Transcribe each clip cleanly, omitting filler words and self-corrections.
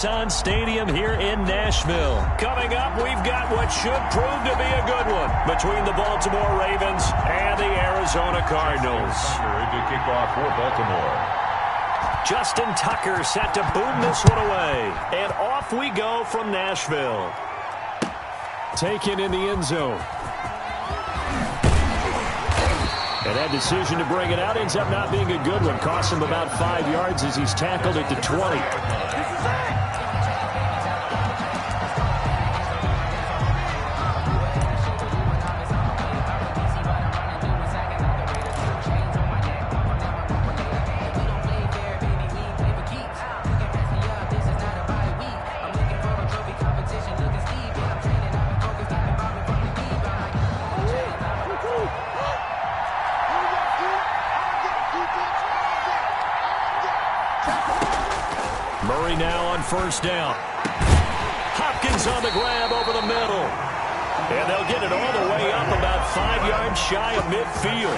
Stadium here in Nashville. Coming up, we've got what should prove to be a good one between the Baltimore Ravens and the Arizona Cardinals. To kick off for Baltimore. Justin Tucker set to boom this one away. And off we go from Nashville. Taken in the end zone. And that decision to bring it out ends up not being a good one. Cost him about 5 yards as he's tackled at the 20. Murray now on first down. Hopkins on the grab over the middle. And they'll get it all the way up about 5 yards shy of midfield.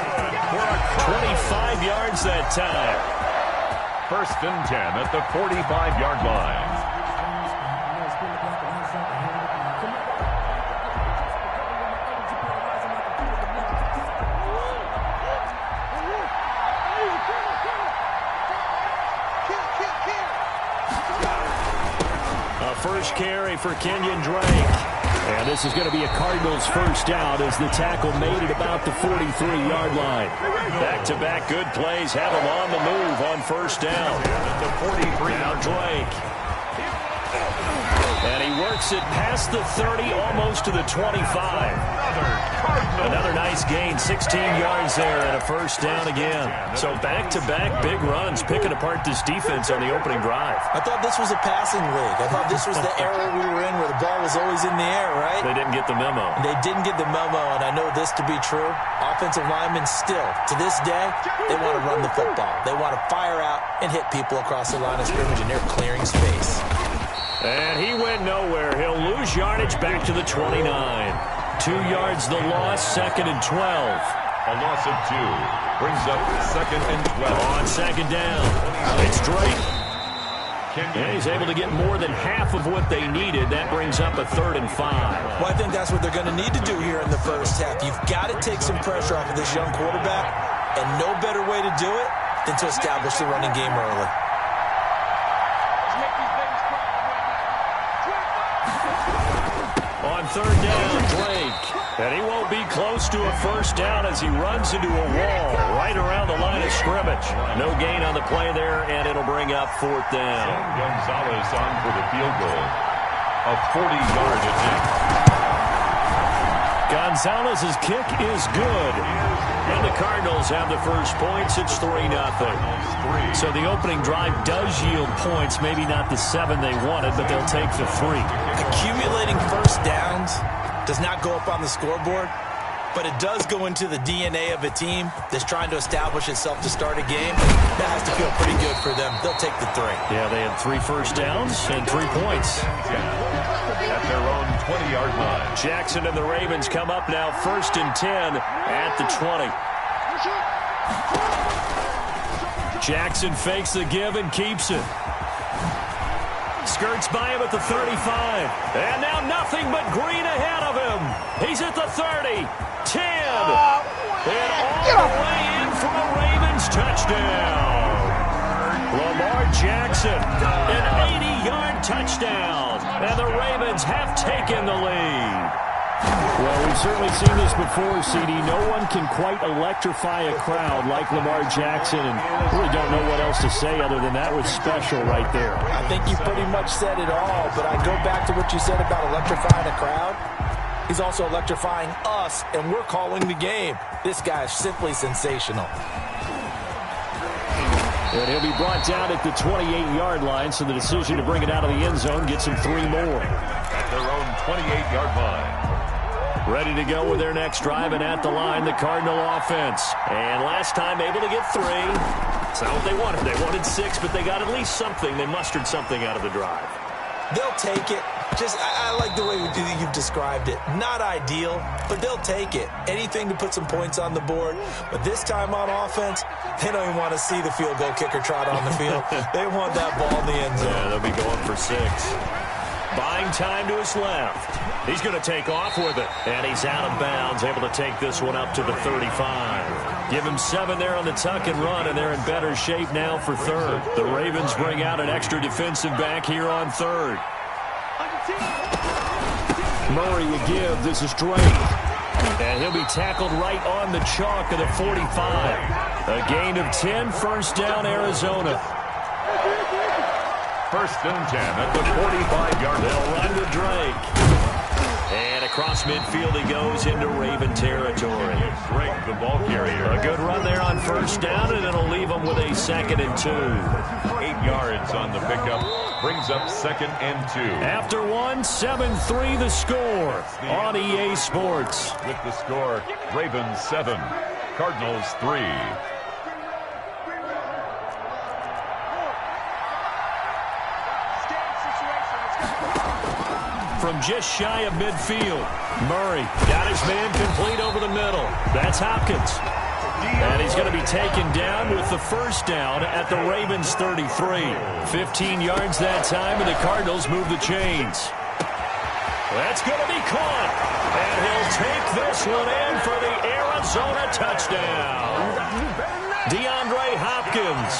25 yards that time. 1st and 10 at the 45-yard line. First carry for Kenyon Drake. And this is going to be a Cardinals first down as the tackle made it about the 43-yard line. Back-to-back good plays have him on the move on first down. The 43. Now Drake. And he works it past the 30, almost to the 25. Another nice gain, 16 yards there and a first down again. So back-to-back big runs, picking apart this defense on the opening drive. I thought this was a passing league. I thought this was the era we were in where the ball was always in the air, right? They didn't get the memo. They didn't get the memo, and I know this to be true. Offensive linemen still, to this day, they want to run the football. They want to fire out and hit people across the line of scrimmage, and they're clearing space. And he went nowhere. He'll lose yardage back to the 29. 2 yards the loss, 2nd and 12. A loss of 2 brings up 2nd and 12. On second down, it's Drake. And he's able to get more than half of what they needed. That brings up a 3rd and 5. Well, I think that's what they're going to need to do here in the first half. You've got to take some pressure off of this young quarterback, and no better way to do it than to establish the running game early. On 3rd down, Drake. And he won't be close to a first down as he runs into a wall right around the line of scrimmage. No gain on the play there, and it'll bring up 4th down. Gonzalez on for the field goal. A 40-yard attempt. Gonzalez's kick is good. And the Cardinals have the first points. It's 3-0. So the opening drive does yield points. Maybe not the 7 they wanted, but they'll take the 3. Accumulating first downs does not go up on the scoreboard, but it does go into the DNA of a team that's trying to establish itself to start a game. That has to feel pretty good for them. They'll take the 3. Yeah, they had 3 first downs and 3 points. At their own 20-yard line. Jackson and the Ravens come up now 1st and 10 at the 20. Jackson fakes the give and keeps it. Skirts by him at the 35. And now nothing but green ahead of him. He's at the 30, 10. And all the way in for a Ravens touchdown. Lamar Jackson, an 80-yard touchdown. And the Ravens have taken the lead. Well, we've certainly seen this before, CD. No one can quite electrify a crowd like Lamar Jackson, and really don't know what else to say other than that was special right there. I think you pretty much said it all, but I go back to what you said about electrifying a crowd. He's also electrifying us, and we're calling the game. This guy is simply sensational. And he'll be brought down at the 28-yard line, so the decision to bring it out of the end zone gets him 3 more. At their own 28-yard line. Ready to go with their next drive, and at the line, the Cardinal offense. And last time able to get 3. That's not what they wanted. They wanted 6, but they got at least something. They mustered something out of the drive. They'll take it. I like the way you've described it. Not ideal, but they'll take it. Anything to put some points on the board. But this time on offense, they don't even want to see the field goal kicker trot on the field. They want that ball in the end zone. Yeah, they'll be going for 6. Buying time to his left. He's going to take off with it. And he's out of bounds, able to take this one up to the 35. Give him 7 there on the tuck and run, and they're in better shape now for 3rd. The Ravens bring out an extra defensive back here on 3rd. Murray will give. This is Drake. And he'll be tackled right on the chalk of the 45. A gain of 10, first down, Arizona. 1st and 10 at the 45-yard line. They'll run to Drake. And across midfield he goes into Raven territory. Drake, the ball carrier. A good run there on 1st down, and it'll leave him with a 2nd and 2. 8 yards on the pickup. Brings up 2nd and 2. After 1, 7-3 the score on EA Sports. With the score, Ravens 7, Cardinals 3. From just shy of midfield, Murray got his man complete over the middle. That's Hopkins. And he's going to be taken down with the 1st down at the Ravens 33. 15 yards that time, and the Cardinals move the chains. That's going to be caught. And he'll take this one in for the Arizona touchdown. DeAndre Hopkins,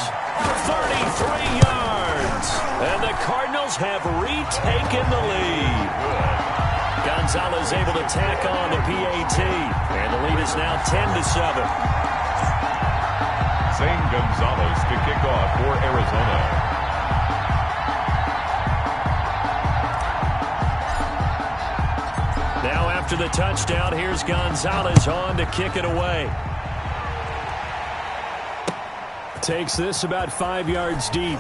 33 yards. And the Cardinals have retaken the lead. Gonzalez able to tack on the PAT. And the lead is now 10-7. Zane Gonzalez to kick off for Arizona. Now after the touchdown, here's Gonzalez on to kick it away. Takes this about 5 yards deep.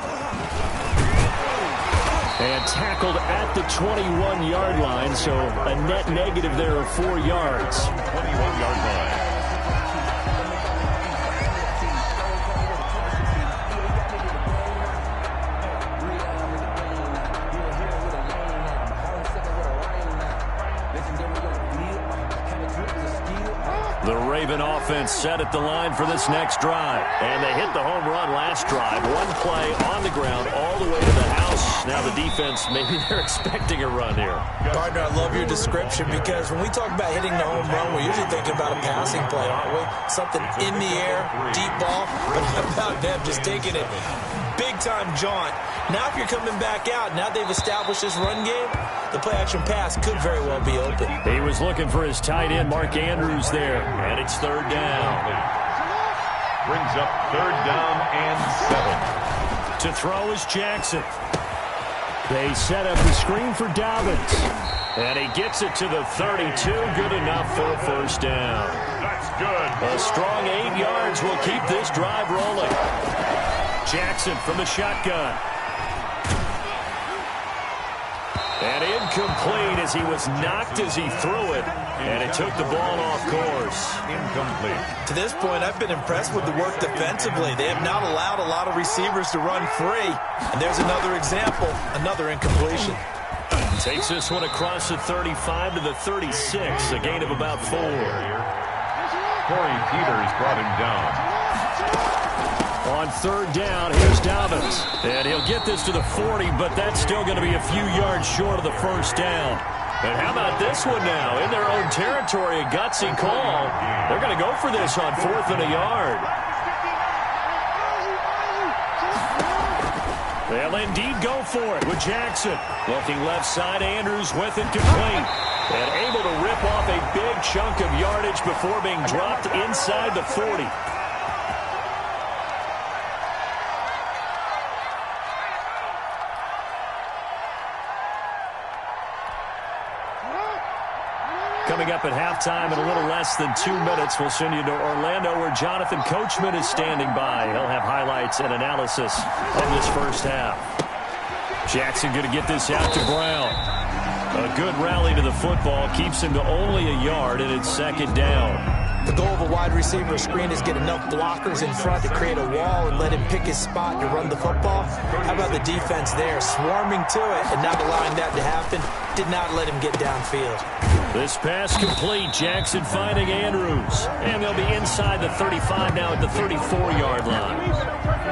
And tackled at the 21-yard line, so a net negative there of 4 yards. 21-yard line. The Raven offense set at the line for this next drive. And they hit the home run last drive. 1 play on the ground all the way to the house. Now the defense, maybe they're expecting a run here. Partner, I love your description because when we talk about hitting the home run, we're usually thinking about a passing play, aren't we? Something in the air, deep ball. But how about them just taking it big-time jaunt? Now if you're coming back out, now they've established this run game, the play-action pass could very well be open. He was looking for his tight end, Mark Andrews, there. And it's 3rd down. Brings up 3rd down and 7. To throw is Jackson. They set up the screen for Dobbins. And he gets it to the 32. Good enough for a 1st down. That's good. A strong 8 yards will keep this drive rolling. Jackson from the shotgun. And incomplete as he was knocked as he threw it. And it took the ball off course. Incomplete. To this point, I've been impressed with the work defensively. They have not allowed a lot of receivers to run free. And there's another example, another incompletion. Takes this one across the 35 to the 36, a gain of about 4. Corey Peters brought him down. On 3rd down, here's Dobbins. And he'll get this to the 40, but that's still going to be a few yards short of the 1st down. And how about this one now? In their own territory, a gutsy call. They're going to go for this on 4th and a yard. They'll indeed go for it with Jackson. Looking left side, Andrews with it complete. And able to rip off a big chunk of yardage before being dropped inside the 40. Coming up at halftime in a little less than 2 minutes, we'll send you to Orlando where Jonathan Coachman is standing by. He'll have highlights and analysis of this 1st half. Jackson going to get this out to Brown. A good rally to the football keeps him to only a yard, and it's 2nd down. The goal of a wide receiver screen is get enough blockers in front to create a wall and let him pick his spot to run the football. How about the defense there, swarming to it and not allowing that to happen? Did not let him get downfield. This pass complete. Jackson finding Andrews. And they'll be inside the 35 now at the 34-yard line.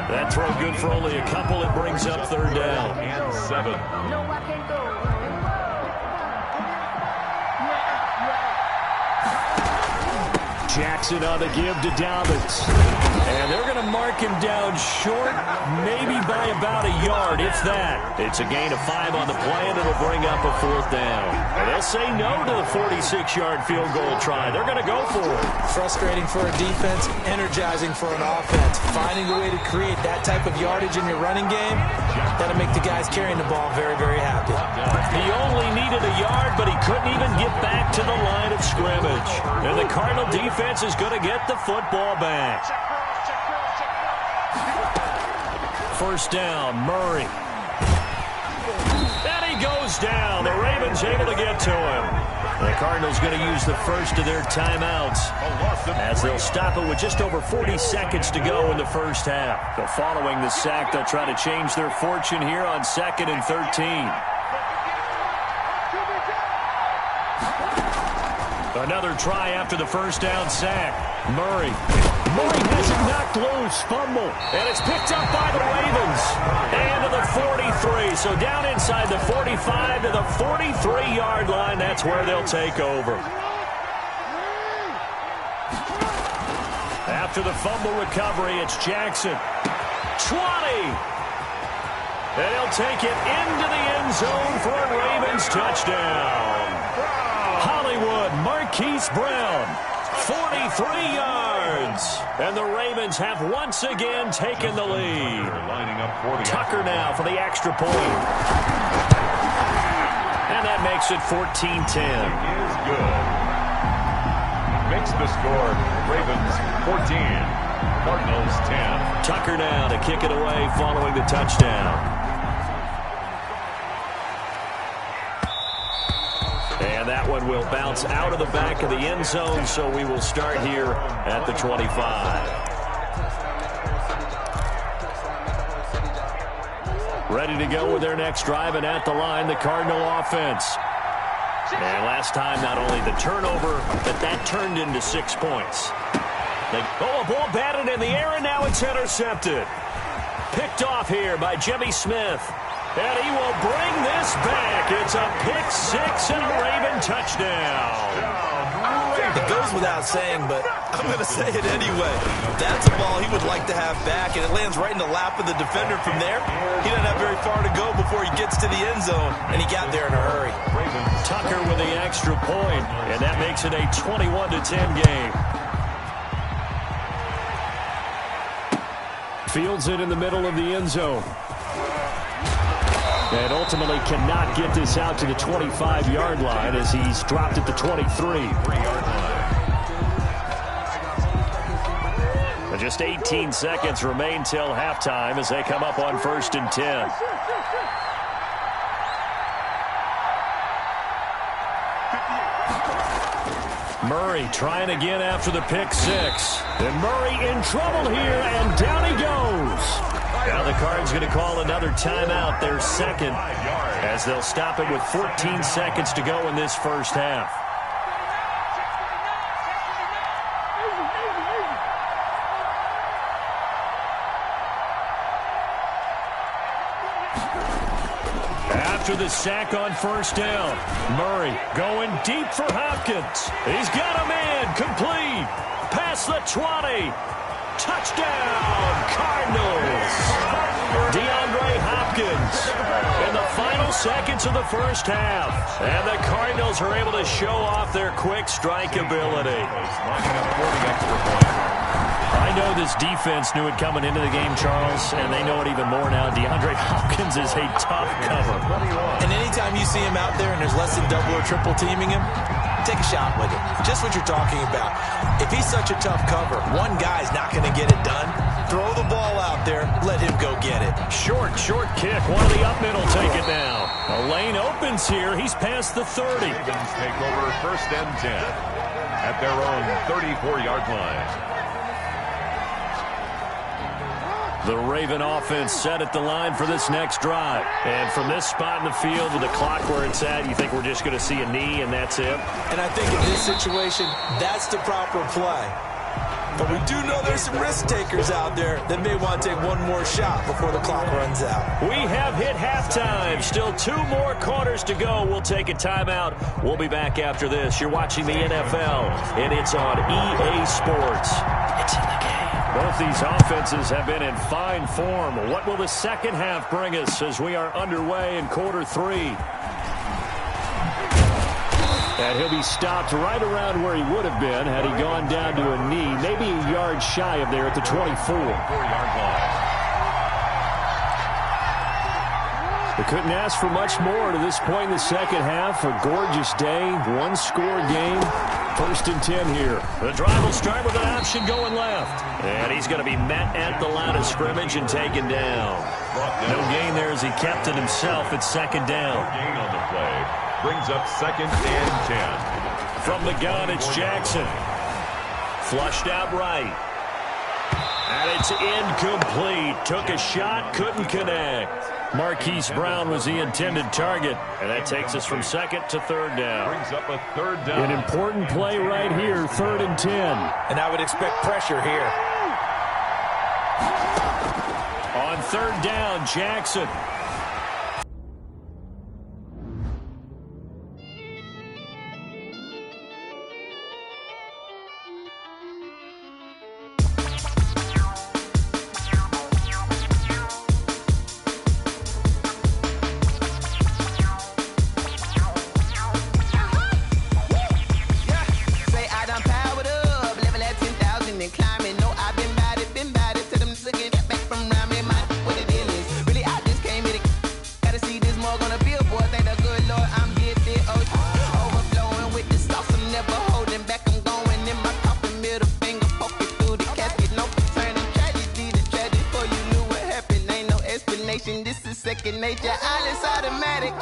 That throw good for only a couple. It brings up third down. And 7. Jackson on the give to Dobbins. And they're going to mark him down short, maybe by about a yard, if that. It's a gain of 5 on the play, and it'll bring up a fourth down. And they'll say no to the 46-yard field goal try. They're going to go for it. Frustrating for a defense, energizing for an offense. Finding a way to create that type of yardage in your running game, that'll make the guys carrying the ball very, very happy. He only needed a yard, but he couldn't even get back to the line of scrimmage. And the Cardinal defense is going to get the football back. First down, Murray. And he goes down. The Ravens able to get to him. The Cardinals going to use the first of their timeouts as they'll stop it with just over 40 seconds to go in the first half. So following the sack, they'll try to change their fortune here on 2nd and 13. Another try after the first down sack. Murray has it knocked loose. Fumble. And it's picked up by the Ravens. And to the 43. So down inside the 45 to the 43-yard line. That's where they'll take over. After the fumble recovery, it's Jackson. 20. And he'll take it into the end zone for a Ravens touchdown. Hollywood, Marquise Brown, 43 yards. And the Ravens have once again taken the lead. Lining up for the Tucker now for the extra point. And that makes it 14-10. is good. Makes the score Ravens 14, Cardinals 10. Tucker now to kick it away following the touchdown. And that one will bounce out of the back of the end zone, so we will start here at the 25. Ready to go with their next drive, and at the line, the Cardinal offense. And last time, not only the turnover, but that turned into 6 points. A ball batted in the air, and now it's intercepted. Picked off here by Jimmy Smith. And he will bring this back. It's a pick-6 and a Raven touchdown. It goes without saying, but I'm going to say it anyway. That's a ball he would like to have back, and it lands right in the lap of the defender from there. He doesn't have very far to go before he gets to the end zone, and he got there in a hurry. Tucker with the extra point, and that makes it a 21-10 game. Fields it in the middle of the end zone. And ultimately cannot get this out to the 25-yard line as he's dropped at the 23. 3-yard line. Just 18 seconds remain till halftime as they come up on 1st and 10. Murray trying again after the pick-6. And Murray in trouble here, and down he goes. Now the Cards going to call another timeout, their second, as they'll stop it with 14 seconds to go in this first half. After the sack on 1st down, Murray going deep for Hopkins. He's got a man, complete, past the 20. Touchdown, Cardinals. DeAndre Hopkins in the final seconds of the first half. And the Cardinals are able to show off their quick strike ability. Lining up for the extra point. I know this defense knew it coming into the game, Charles, and they know it even more now. DeAndre Hopkins is a tough cover. And anytime you see him out there and there's less than double or triple teaming him, take a shot with it. Just what you're talking about. If he's such a tough cover, one guy's not going to get it done. Throw the ball out there. Let him go get it. Short kick. One of the up middle take it down. A lane opens here. He's past the 30. Ravens take over 1st and 10. at their own 34-yard line. The Raven offense set at the line for this next drive. And from this spot in the field with the clock where it's at, you think we're just going to see a knee and that's it? And I think in this situation, that's the proper play. But we do know there's some risk takers out there that may want to take one more shot before the clock runs out. We have hit halftime. Still 2 more quarters to go. We'll take a timeout. We'll be back after this. You're watching the NFL, and it's on EA Sports. It's in the game. Both these offenses have been in fine form. What will the second half bring us as we are underway in quarter 3? And he'll be stopped right around where he would have been had he gone down to a knee, maybe a yard shy of there at the 24. 4-yard line. We couldn't ask for much more to this point in the second half. A gorgeous day, 1-score game. 1st and 10 here. The drive will start with an option going left. And he's going to be met at the line of scrimmage and taken down. No gain there as he kept it himself at 2nd down. No gain on the play. Brings up 2nd and 10. From the gun, it's Jackson. Flushed out right. And it's incomplete. Took a shot, couldn't connect. Marquise Brown was the intended target. And that takes us from 2nd to 3rd down. Brings up a 3rd down. An important play right here, 3rd and 10. And I would expect pressure here. On 3rd down, Jackson. This is second nature, all is automatic.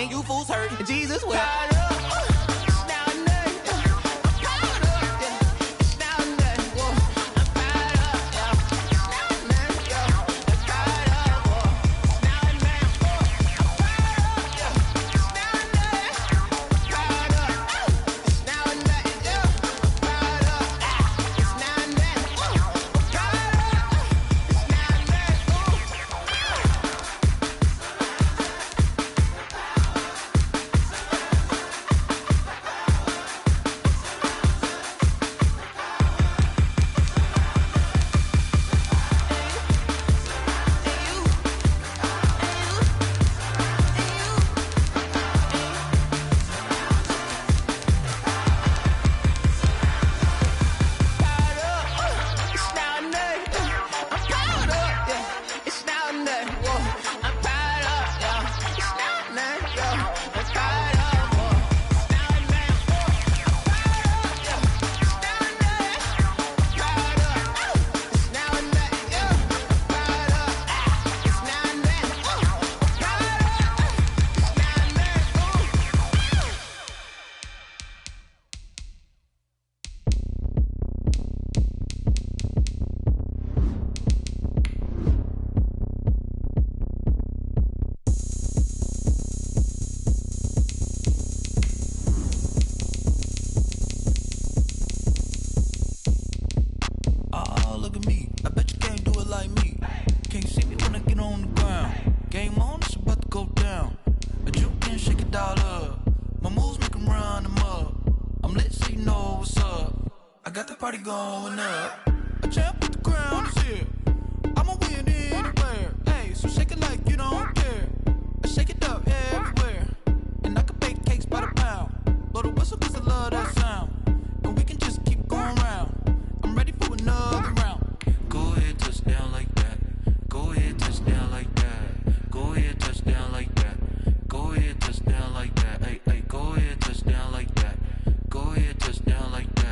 You fools hurt. Jesus will. got the party going up. A champ with the crown is here. I'ma win anywhere. Hey, so shake it like you don't care. I shake it up everywhere. And I can bake cakes by the pound. Blow the whistle cause I love that sound. And we can just keep going round. I'm ready for another round. Go ahead, touch down like that. Go ahead, touch down like that. Go ahead, touch down like that. Go ahead, touch down like that. Hey, hey, go ahead, touch down like that. Go ahead, touch down like that.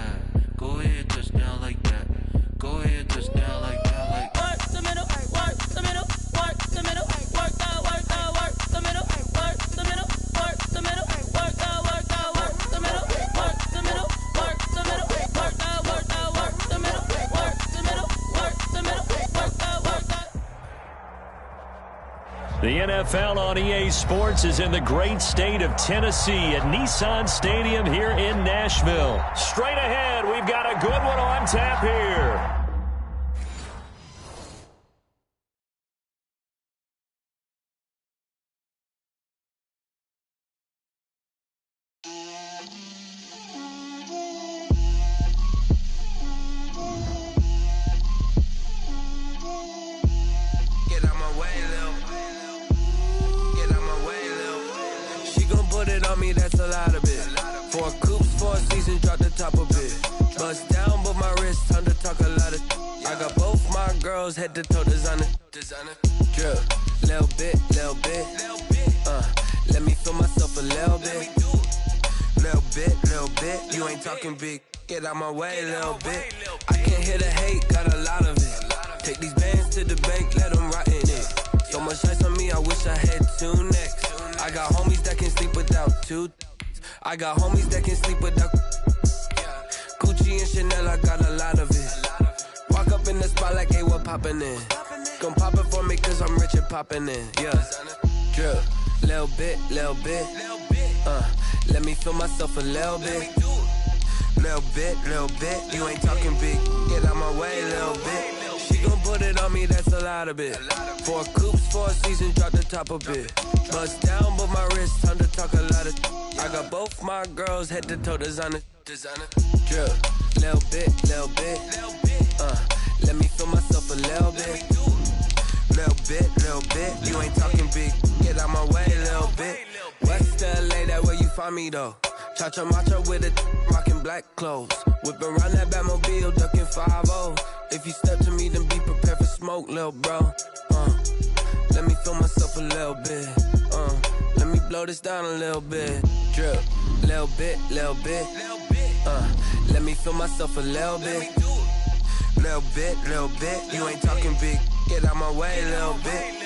Go ahead, touch down like that. Go ahead, touch down like that. Like work the middle, work the middle, work the middle, work the middle, work the middle, work the middle, work the middle, work the middle, work the middle, work the middle, work the middle, work the middle, work the. The NFL on EA Sports is in the great state of Tennessee at Nissan Stadium here in Nashville. Straight ahead, we've got a good one on tap here. Get out my way, Lil. Get out my way, Lil. She gon' put it on me, that's a lot of it. 4 coops, 4 seasons, drop the top a bit. Bust down, but my wrist, time to talk a lot of. I got both my girls, head to toe designer. Drip, little bit, little bit. Let me feel myself a little bit. Little bit. You ain't talking big. Get out my way, little bit. I can't hear the hate, got a lot of it. Take these bands to the bank, let them rot in it. So much ice on me, I wish I had 2 necks. I got homies that can sleep without 2. I got homies that can sleep without Gucci and Chanel, I got a lot of it. Walk up in the spot like, hey, what poppin' in? Gon' pop it for me cause I'm rich and poppin' in. Yeah, drip, little bit. Let me feel myself a little bit. Little bit. You ain't talking big. Get out my way, little bit. She gon' put it on me, that's a lot of it. 4 coops, 4 seasons, drop the top a bit. Bust down, but my wrist, time to talk a lot of. I got both my girls, head to toe designer. Drip, little bit. Let me feel myself a little bit. Little bit. You ain't talking big. Get out my way, little bit. West LA, that where you find me though. Cha-cha matcha with it, rockin' black clothes. Whippin' around that Batmobile, duckin' 5-0. If you step to me, then be prepared for smoke, lil' bro. Let me feel myself a little bit. Let me blow this down a little bit. Drip, little bit. Let me feel myself a little bit. Little bit. You ain't talking big. Get out my way, little bit.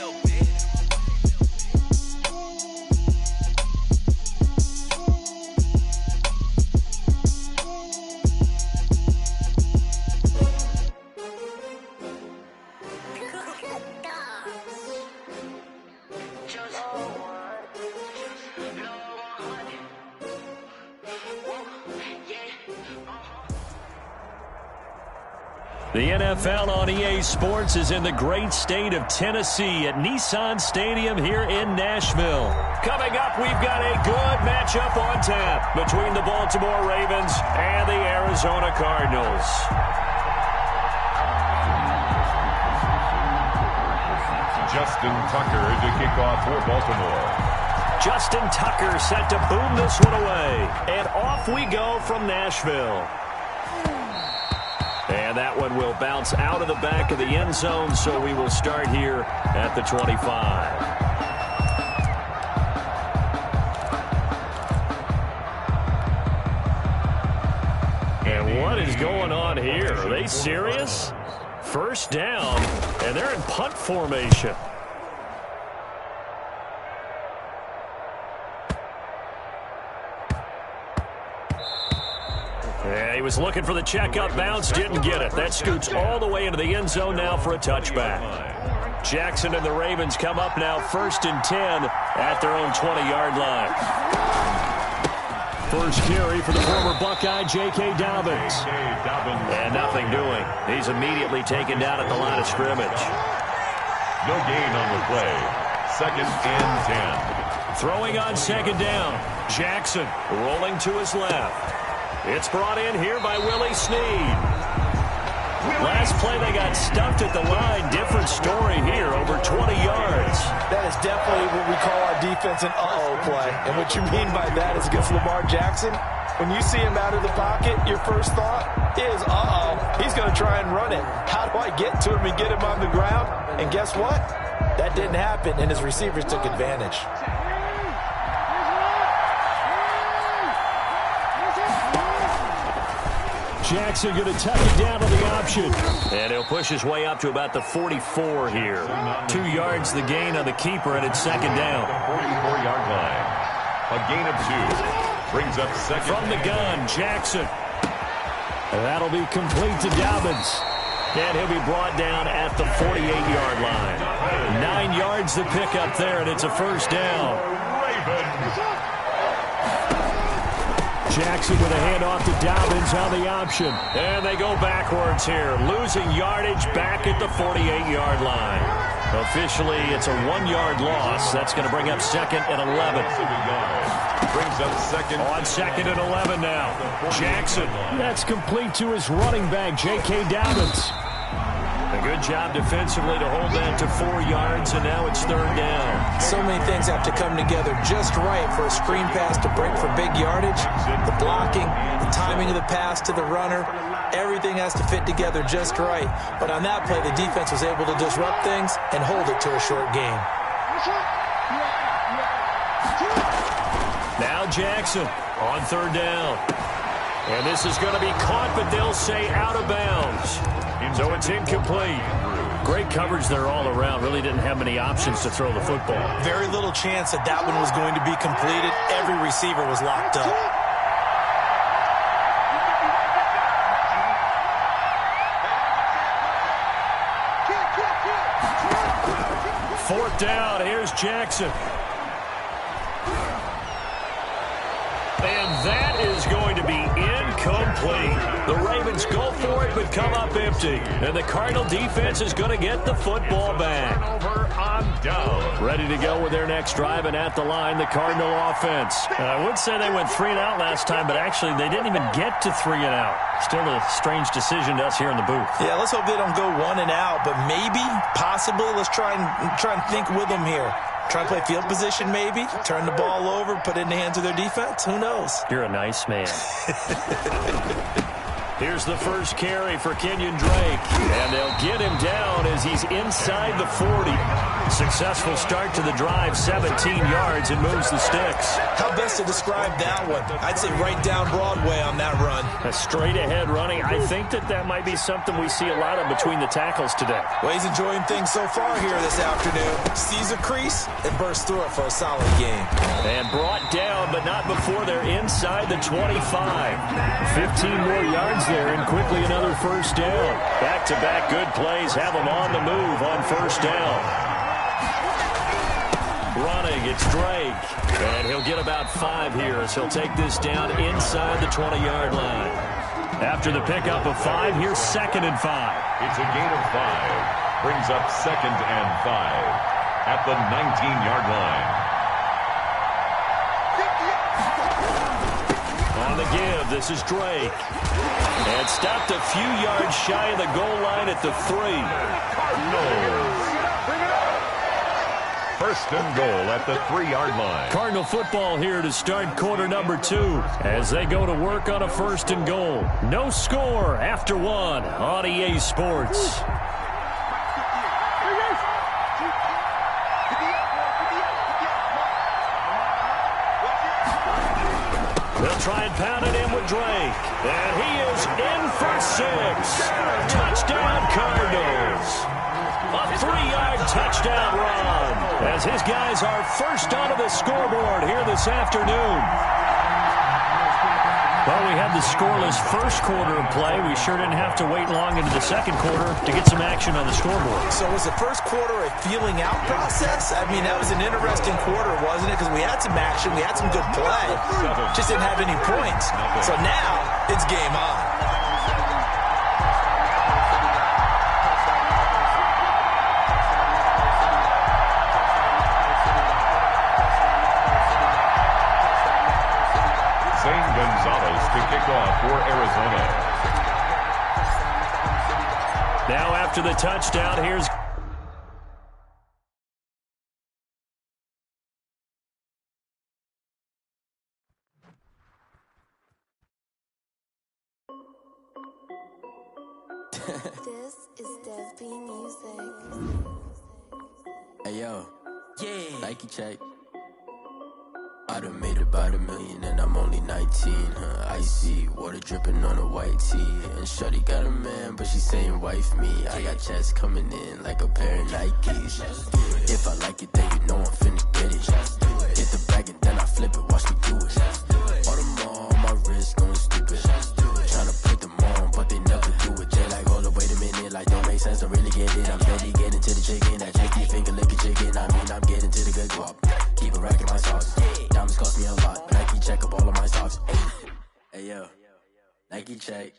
The NFL on EA Sports is in the great state of Tennessee at Nissan Stadium here in Nashville. Coming up, we've got a good matchup on tap between the Baltimore Ravens and the Arizona Cardinals. Justin Tucker to kick off for Baltimore. Justin Tucker set to boom this one away. And off we go from Nashville. And that one will bounce out of the back of the end zone, so we will start here at the 25. And what is going on here? Are they serious? First down, and they're in punt formation. Yeah, he was looking for the checkup bounce, didn't get it. That scoots all the way into the end zone now for a touchback. Jackson and the Ravens come up now 1st and 10 at their own 20-yard line. First carry for the former Buckeye, J.K. Dobbins. And nothing doing. He's immediately taken down at the line of scrimmage. No gain on the play. 2nd and 10. Throwing on 2nd down. Jackson rolling to his left. It's brought in here by Willie Snead. Last play, they got stuffed at the line. Different story here, over 20 yards. That is definitely what we call our defense an uh-oh play. And what you mean by that is against Lamar Jackson, when you see him out of the pocket, your first thought is, uh-oh, he's going to try and run it. How do I get to him and get him on the ground? And guess what? That didn't happen, and his receivers took advantage. Jackson going to tuck it down to the option. And he'll push his way up to about the 44 here. 2 yards the gain on the keeper, and it's second down. 44-yard line. A gain of 2. Brings up second. From the gun, Jackson. And that'll be complete to Dobbins. And he'll be brought down at the 48-yard line. 9 yards the pick up there, and it's a first down. Ravens. Jackson with a handoff to Dobbins on the option. And they go backwards here, losing yardage back at the 48-yard line. Officially, it's a 1-yard loss. That's going to bring up second and 11. Brings up second. On second and 11 now. Jackson. That's complete to his running back, J.K. Dobbins. A good job defensively to hold that to 4 yards, and now it's third down. So many things have to come together just right for a screen pass to break for big yardage. The blocking, the timing of the pass to the runner, everything has to fit together just right. But on that play, the defense was able to disrupt things and hold it to a short game. Now Jackson on third down. And this is going to be caught, but they'll say out of bounds. So it's incomplete. Great coverage there all around. Really didn't have many options to throw the football. Very little chance that that one was going to be completed. Every receiver was locked up. Fourth down. Here's Jackson. And that is going to be incomplete. The Ravens go for it, but come up empty. And the Cardinal defense is going to get the football back. Over on down. Ready to go with their next drive, and at the line, the Cardinal offense. I would say they went 3 and out last time, but actually they didn't even get to 3 and out. Still a strange decision to us here in the booth. Yeah, let's hope they don't go 1 and out, but maybe, possibly, let's try and think with them here. Try to play field position maybe, turn the ball over, put it in the hands of their defense. Who knows? You're a nice man. Here's the first carry for Kenyon Drake. And they'll get him down as he's inside the 40. Successful start to the drive, 17 yards, and moves the sticks. How best to describe that one? I'd say right down Broadway on that run. A straight-ahead running. I think that might be something we see a lot of between the tackles today. Well, he's enjoying things so far here this afternoon. Sees a crease and bursts through it for a solid game. And brought down, but not before they're inside the 25. 15 more yards there, and quickly another first down. Back-to-back good plays have them on the move on first down. Running, it's Drake. And he'll get about 5 here as he'll take this down inside the 20-yard line. After the pickup of 5, here's second and 5. It's a gain of 5. Brings up second and 5 at the 19-yard line. On the give, this is Drake. And stopped a few yards shy of the goal line at the 3. Cardinals. First and goal at the 3-yard line. Cardinal football here to start quarter number 2 as they go to work on a first and goal. No score after 1 on EA Sports. They'll try and pound it in with Drake. And he is in for 6. Touchdown, Cardinals. A 3-yard touchdown run as his guys are first onto the scoreboard here this afternoon. Well, we had the scoreless first quarter of play. We sure didn't have to wait long into the second quarter to get some action on the scoreboard. So was the first quarter a feeling out process? I mean, that was an interesting quarter, wasn't it? Because we had some action, we had some good play, just didn't have any points. So now it's game on. Gonzalez to kick off for Arizona. Now after the touchdown, here's... This is Dev B Music. Hey yo, yeah, Nike check. I done made about $1 million and I'm only 19, icy, water dripping on a white tee. And shawty got a man, but she saying wife me. I got checks coming in like a pair of Nikes. If I like it, then you know I'm finna get it. Get the bag and then I flip it, watch me do it. All on my wrist going stupid. Tryna put them on, but they never do it. They like, hold up, wait a minute, like don't make sense to really get it. I'm steady getting to the chicken, that checky finger licking chicken. I mean, I'm getting to the good guap. Keep a rack in my sauce. Diamonds cost me a lot. Nike check up all of my socks. Hey yo, Nike check.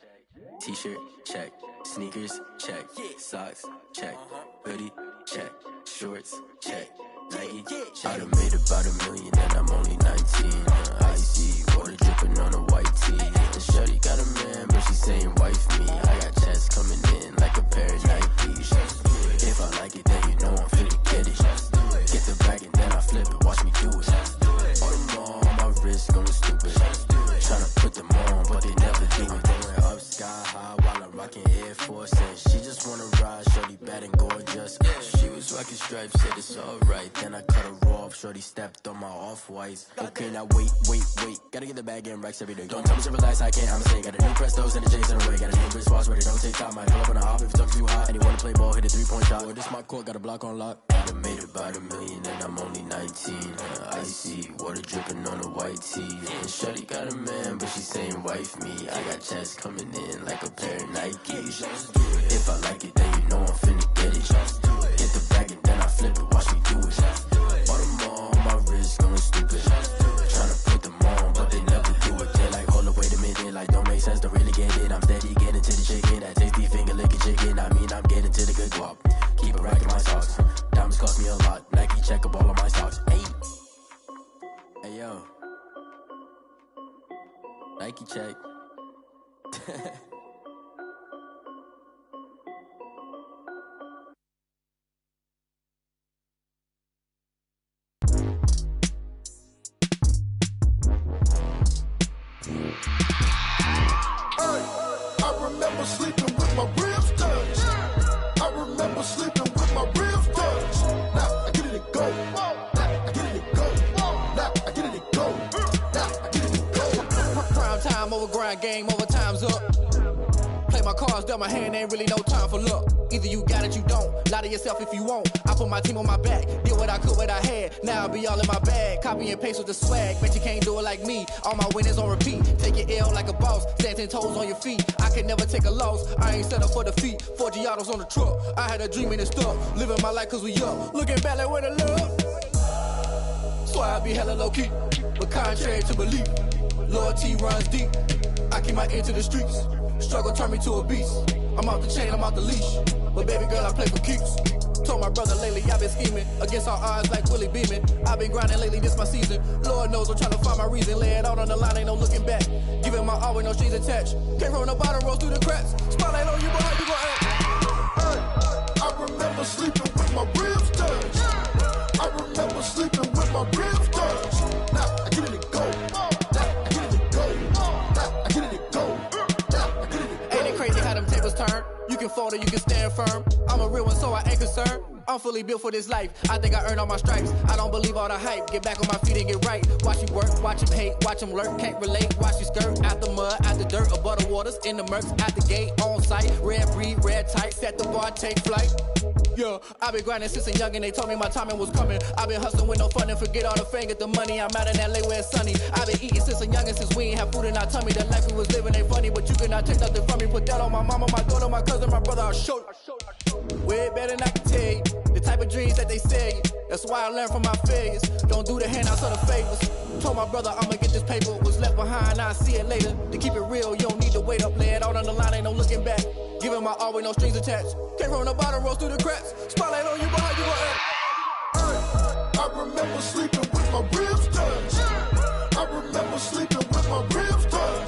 T-shirt check. Sneakers check. Socks check. Hoodie check. Shorts check. Nike check. I done made about $1 million and I'm only 19. Icy, water dripping on a white tee. And shawty got a man, but she saying wife me. I got checks coming in like a pair of Nikes. If I like it, then you know I'm finna get it. Get the bag and then I flip it, watch me do it. All them on my wrist going stupid. Tryna put them on, but they never do it. Going up sky high while I'm rocking Air Force. And she just wanna ride, shorty bad and gorgeous. She was rocking stripes, said it's alright. Then I cut her off, shorty stepped on my off-whites. Okay, now wait. Gotta get the bag and racks every day. Don't tell me to relax, I can't, I'm saying. Got a new Prestos and a J's in the way. Got a new wristwatch where they don't take time. Might pull up on a hop if it's up too high. And you wanna play ball, hit a 3-point shot. Well, this my court, got a block on lock. I done made about $1 million and I'm only 19. Icy, water dripping on a white tee. And shawty got a man, but she saying wife me. I got checks coming in like a pair of Nikes. If I like it, then you know I'm finna get it. Get the bag and then I flip it, watch me do it. All them on my wrist going stupid. Tryna put them on, but they never do it. They like, hold up, wait a minute, like don't make sense to really get it. I'm steady getting to the chicken, that tasty finger licking chicken. I mean, I'm getting to the good guap. Keep a rack in my socks. Diamonds cost me a lot. Nike check up all of my socks. Hey yo, Nike check. I remember sleeping with my ribs touched. I remember sleeping with my ribs touched. Now I get it and go. Now I get it and go. Now I get it and go. Now I get it and go. Prime time over grind game, overtime's up. Play my cards, dealt my hand, ain't really no time for luck. Either you got it, you don't. Lie to yourself if you won't. I put my team on my back, did what I could, what I had. Now I'll be all in my bag. Copy and paste with the swag. Bet you can't do it like me. All my winners on repeat. Take your L like a boss. Stand 10 toes on your feet. I can never take a loss. I ain't set up for defeat. 4 Giottos on the truck. I had a dream and it stuck. Living my life cause we up. Looking back like where the love. So I be hella low key. But contrary to belief, loyalty runs deep. I keep my ear to the streets. Struggle turned me to a beast. I'm off the chain, I'm off the leash. But baby girl, I play for keeps. Told my brother lately, I've been scheming. Against all odds like Willie Beeman. I've been grinding lately, this my season. Lord knows I'm trying to find my reason. Lay it out on the line, ain't no looking back. Giving my all with no strings attached. Came from the bottom, rose through the cracks. Spotlight on you, boy, how you gon' act? I remember sleeping with my ribs touched. I remember sleeping with my ribs touched. Now I get it and go. Now I get it and go. Now I get it and go. Now I get it and go. Ain't it crazy how them tables turn? You can fold or you can stand firm. I'm a real one, so I ain't concerned. I'm fully built for this life. I think I earned all my stripes. I don't believe all the hype. Get back on my feet and get right. Watch you work, watch him hate, watch him lurk. Can't relate, watch you skirt. Out the mud, out the dirt, above the waters, in the murks, at the gate, on site. Red breed, red tight, set the bar, take flight. Yeah, I been grinding since a youngin', they told me my timing was coming. I been hustling with no fun and forget all the fame, get the money. I'm out in LA where it's sunny. I been eating since a youngin', since we ain't have food in our tummy. The life we was living ain't funny, but you cannot take nothing from me. Put that on my mama, my daughter, my cousin, my brother, I'll show you. Way better than I can tell you. The type of dreams that they sell you. That's why I learned from my failures. Don't do the handouts or the favors. Told my brother I'ma get this paper. Was left behind, I'll see it later. To keep it real, you don't need to wait up. Lay it out on the line, ain't no looking back. Giving my all with no strings attached. Came from the bottom, rose through the cracks. Spotlight on you, but how you gon' act? I remember sleeping with my ribs touched. I remember sleeping with my ribs touched.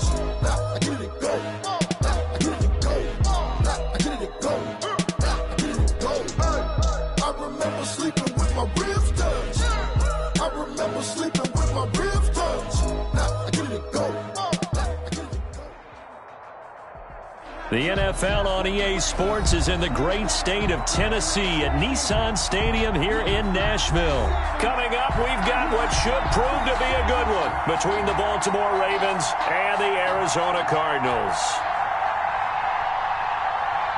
The NFL on EA Sports is in the great state of Tennessee at Nissan Stadium here in Nashville. Coming up, we've got what should prove to be a good one between the Baltimore Ravens and the Arizona Cardinals.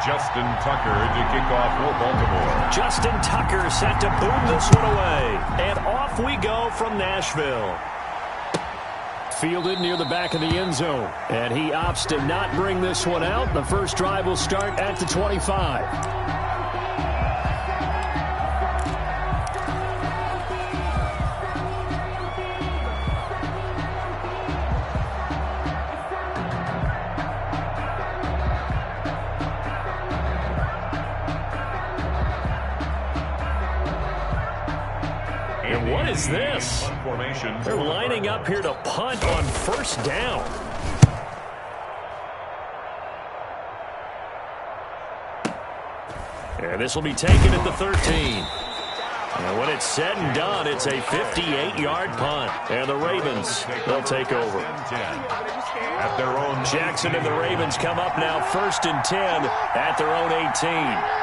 Justin Tucker to kick off for Baltimore. Justin Tucker set to boom this one away. And off we go from Nashville. Fielded near the back of the end zone. And he opts to not bring this one out. The first drive will start at the 25. And what is this? They're lining up here to punt on first down. And this will be taken at the 13. And when it's said and done, it's a 58-yard punt. And the Ravens, they'll take over. At their own Jackson and the Ravens come up now 1st and 10 at their own 18.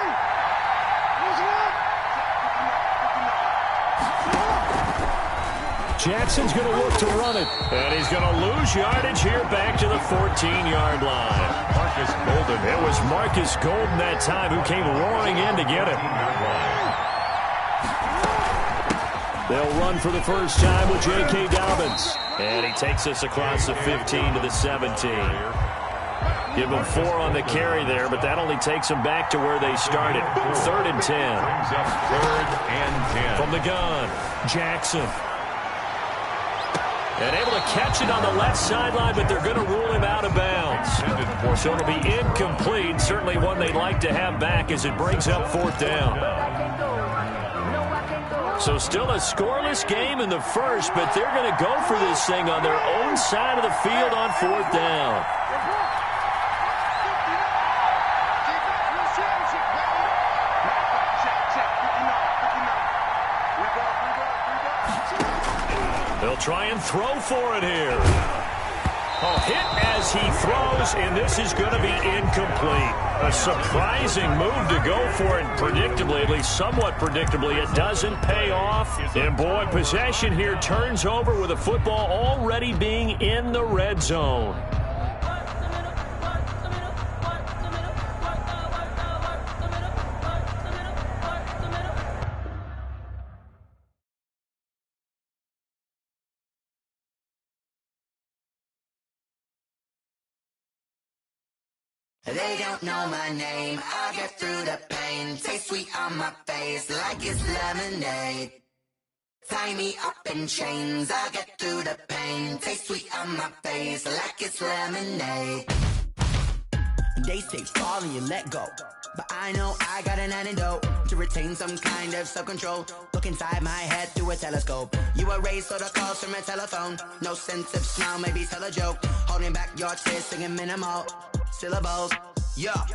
Jackson's going to look to run it. And he's going to lose yardage here back to the 14-yard line. Marcus Golden. It was Marcus Golden that time who came roaring in to get it. They'll run for the first time with J.K. Dobbins. And he takes us across the 15 to the 17. Give them 4 on the carry there, but that only takes them back to where they started. 3rd and 10. Brings up 3rd and 10. From the gun, Jackson. And able to catch it on the left sideline, but they're going to rule him out of bounds. So it'll be incomplete. Certainly one they'd like to have back as it brings up 4th down. So still a scoreless game in the first, but they're going to go for this thing on their own side of the field on 4th down. They'll try and throw for it here. A hit as he throws, and this is going to be incomplete. A surprising move to go for it predictably, at least somewhat predictably. It doesn't pay off. And boy, possession here turns over with the football already being in the red zone. They don't know my name, I get through the pain. Taste sweet on my face like it's lemonade. Tie me up in chains, I get through the pain. Taste sweet on my face like it's lemonade. They say fall and you let go, but I know I got an antidote to retain some kind of self-control. Look inside my head through a telescope. You erase all the calls from a telephone. No sense of smile, maybe tell a joke. Holding back your tears, singing minimal syllables. Yeah,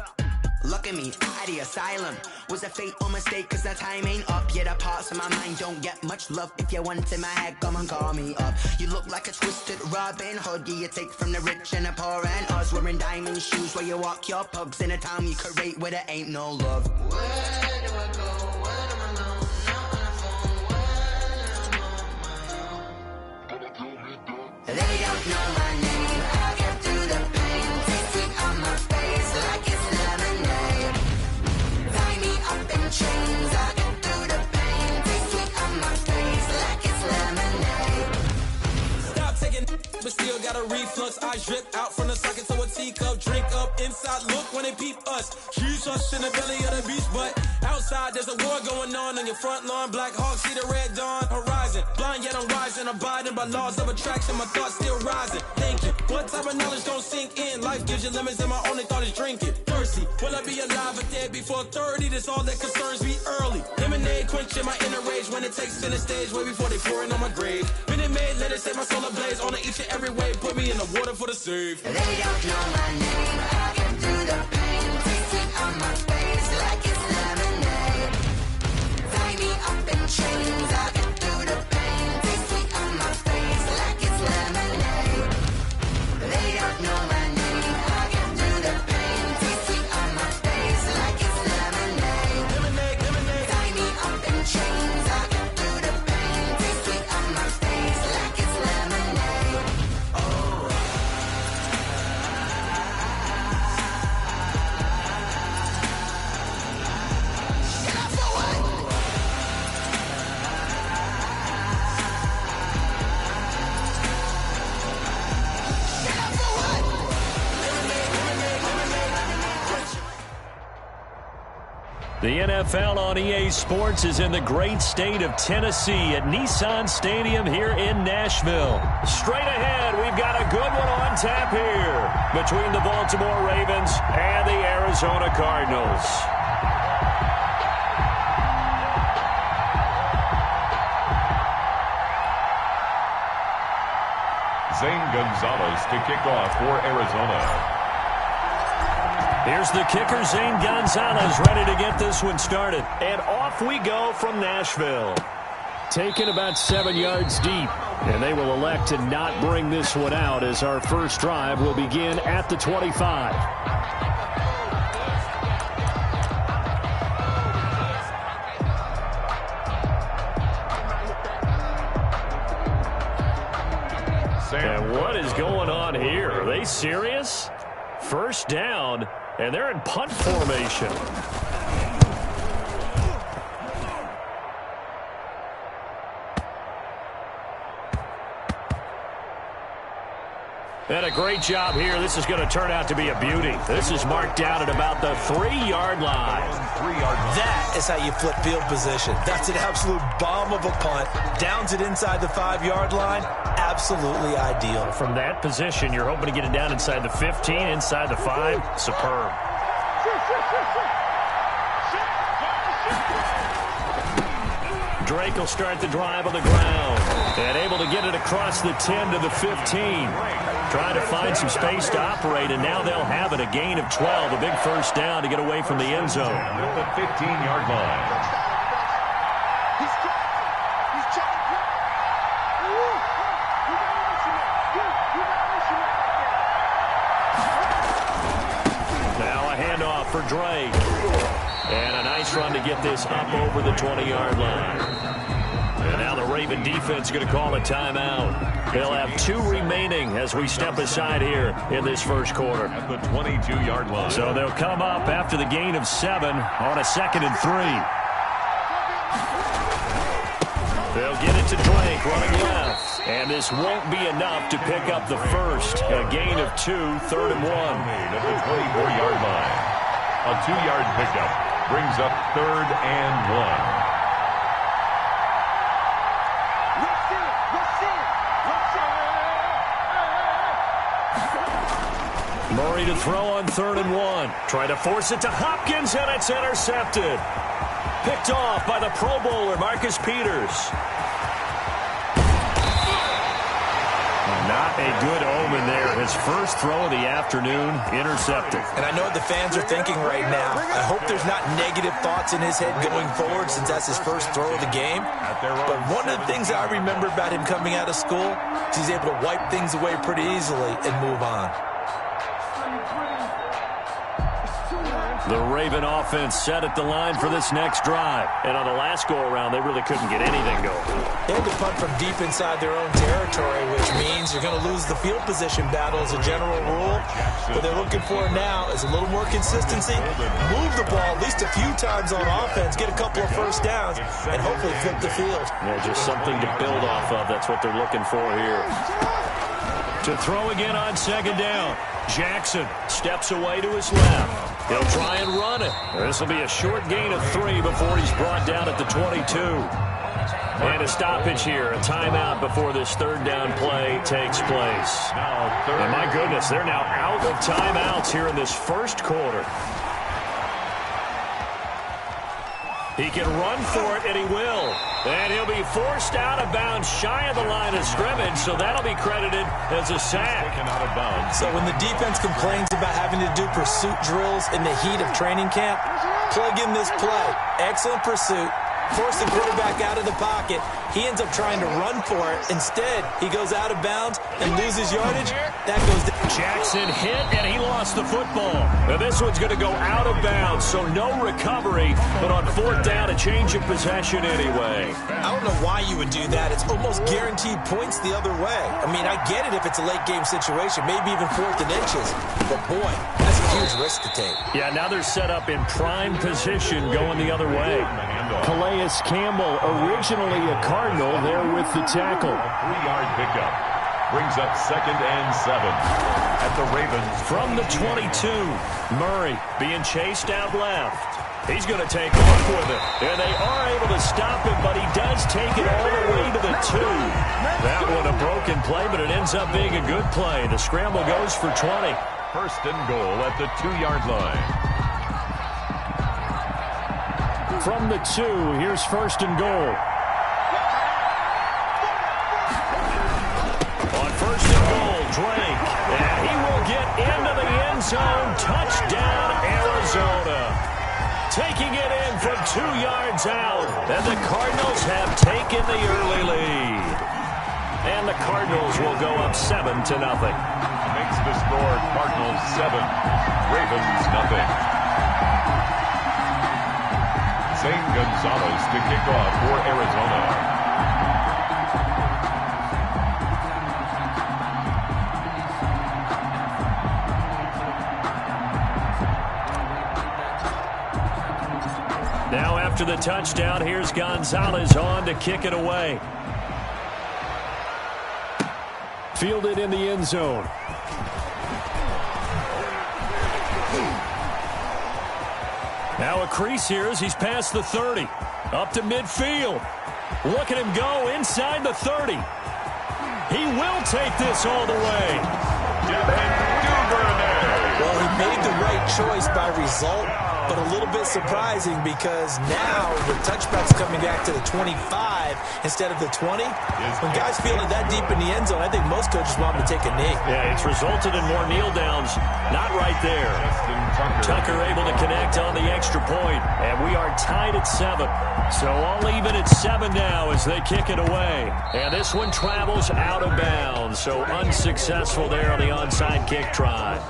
look at me, out the asylum. Was a fate or mistake, cause the time ain't up. Yet the parts of my mind don't get much love. If you want in my head, come and call me up. You look like a twisted Robin Hood. Yeah, you take from the rich and the poor and us. Wearing diamond shoes where you walk your pugs in a town you create where there ain't no love. Where do I go? When I'm alone, not on the phone, when I'm on my own. They don't know my name, I get through the pain. Taste sweet on my face like it's lemonade. Tie me up in chains, I get through the pain. Taste sweet on my face like it's lemonade. Stop taking, but still got a reflux. I drip out from the socket to a teacup. Drink up inside, look when they peep us. Choose us in the belly of the beast, but outside there's a war going on your front lawn. Black Hawk, see the red dawn horizon. Blind yet I'm rising, abiding by laws of attraction. My thoughts still rising, thinking what type of knowledge don't sink in? Life gives you limits and my only thought is drinking. Thirsty, will I be alive or dead before 30? That's all that concerns me early. Lemonade quenching my inner rage when it takes center stage way before they pouring on my grave. Been it made, let it set my soul ablaze. On each and every way, put me in the water for the save. They don't know my name, I get through the pain. Taste sweet on my face like it's lemonade. Tie me up in chains, I get through the pain. Taste sweet on my face like it's lemonade. They don't know my name, I get through the pain. The NFL on EA Sports is in the great state of Tennessee at Nissan Stadium here in Nashville. Straight ahead, we've got a good one on tap here between the Baltimore Ravens and the Arizona Cardinals. Zane Gonzalez to kick off for Arizona. Here's the kicker, Zane Gonzalez, ready to get this one started. And off we go from Nashville. Taken about 7 yards deep. And they will elect to not bring this one out as our first drive will begin at the 25. And what is going on here? Are they serious? First down, and they're in punt formation. And a great job here. This is going to turn out to be a beauty. This is marked down at about the 3-yard line. That is how you flip field position. That's an absolute bomb of a punt. Downs it inside the 5-yard line. Absolutely ideal. From that position, you're hoping to get it down inside the 15, inside the 5. Superb. Drake will start the drive on the ground. And able to get it across the 10 to the 15. Trying to find some space to operate, and now they'll have it. A gain of 12, a big first down to get away from the end zone. At the 15-yard line. Now a handoff for Drake. And a nice run to get this up over the 20-yard line. And now the Raven defense going to call a timeout. They'll have 2 remaining as we step aside here in this first quarter. At the 22-yard line. So they'll come up after the gain of 7 on a 2nd and 3. They'll get it to Drake running left. And this won't be enough to pick up the first. A gain of 2, 3rd and 1. At the 24-yard line. A 2-yard pickup brings up 3rd and 1. Murray to throw on 3rd and 1. Try to force it to Hopkins, and it's intercepted. Picked off by the Pro Bowler, Marcus Peters. Not a good omen there. His first throw of the afternoon, intercepted. And I know what the fans are thinking right now. I hope there's not negative thoughts in his head going forward since that's his first throw of the game. But one of the things I remember about him coming out of school is he's able to wipe things away pretty easily and move on. The Raven offense set at the line for this next drive. And on the last go-around, they really couldn't get anything going. They had to punt from deep inside their own territory, which means you're going to lose the field position battle as a general rule. What they're looking for now is a little more consistency, move the ball at least a few times on offense, get a couple of first downs, and hopefully flip the field. Yeah, just something to build off of. That's what they're looking for here. To throw again on 2nd down. Jackson steps away to his left. He'll try and run it. This will be a short gain of 3 before he's brought down at the 22. And a stoppage here, a timeout before this 3rd down play takes place. And my goodness, they're now out of timeouts here in this first quarter. He can run for it, and he will. And he'll be forced out of bounds shy of the line of scrimmage, so that'll be credited as a sack. So when the defense complains about having to do pursuit drills in the heat of training camp, plug in this play. Excellent pursuit. Force the quarterback out of the pocket. He ends up trying to run for it. Instead, he goes out of bounds and loses yardage. That goes down. Jackson hit, and he lost the football. Now this one's going to go out of bounds, so no recovery. But on 4th down, a change of possession anyway. I don't know why you would do that. It's almost guaranteed points the other way. I mean, I get it if it's a late-game situation, maybe even 4th and inches. But, boy, that's a huge risk to take. Yeah, now they're set up in prime position going the other way. Calais Campbell, originally a Cardinal, there with the tackle. A 3-yard pickup brings up 2nd and 7. at the Ravens. From the 22, Murray being chased out left. He's going to take off with it. And they are able to stop him, but he does take it all the way to the 2. That one a broken play, but it ends up being a good play. The scramble goes for 20. First and goal at the 2-yard line. From the 2, here's first and goal. On first and goal, Drake. And he will get into the end zone. Touchdown, Arizona. Taking it in from 2 yards out. And the Cardinals have taken the early lead. And the Cardinals will go up 7-0. Makes the score Cardinals 7, Ravens nothing. Zane Gonzalez to kick off for Arizona. Now after the touchdown, here's Gonzalez on to kick it away. Fielded in the end zone. Now a crease here as he's past the 30. Up to midfield. Look at him go inside the 30. He will take this all the way. Well, he made the right choice by result, but a little bit surprising because now the touchback's coming back to the 25 instead of the 20. When guys feel it that deep in the end zone, I think most coaches want them to take a knee. Yeah, it's resulted in more kneel downs. Not right there. Tucker able to connect on the extra point, and we are tied at 7. So all even at 7 now as they kick it away. And this one travels out of bounds, so unsuccessful there on the onside kick try.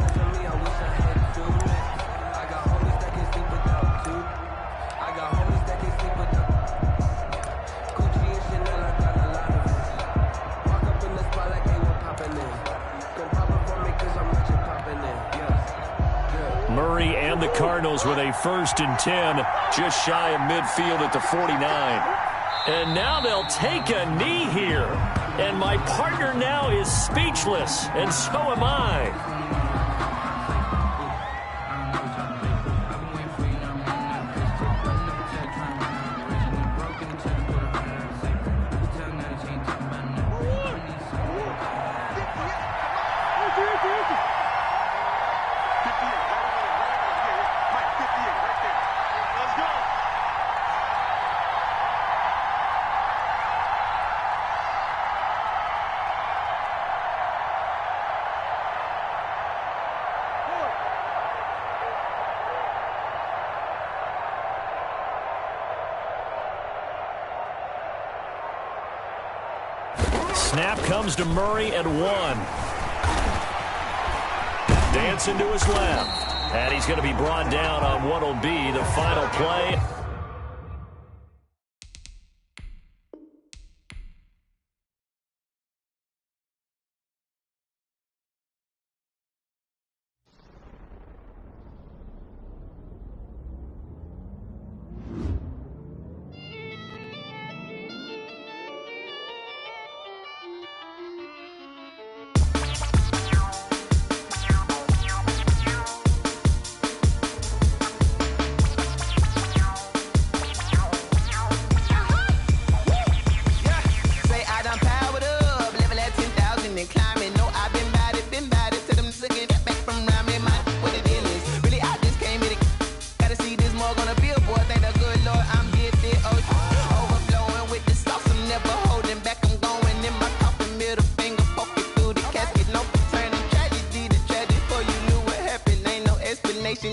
Murray and the Cardinals with a 1st and 10, just shy of midfield at the 49. And now they'll take a knee here. And my partner now is speechless, and so am I. Snap comes to Murray at 1. Dancing to his left. And he's going to be brought down on what will be the final play.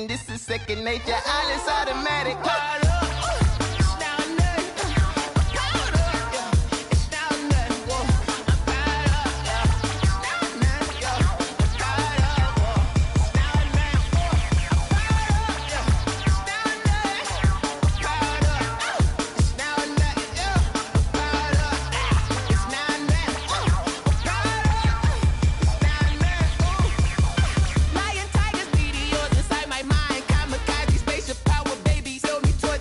This is second nature, all is automatic. Lion, tigers, meteors inside my mind. Kamikaze, spaceship power, baby. Tell me torch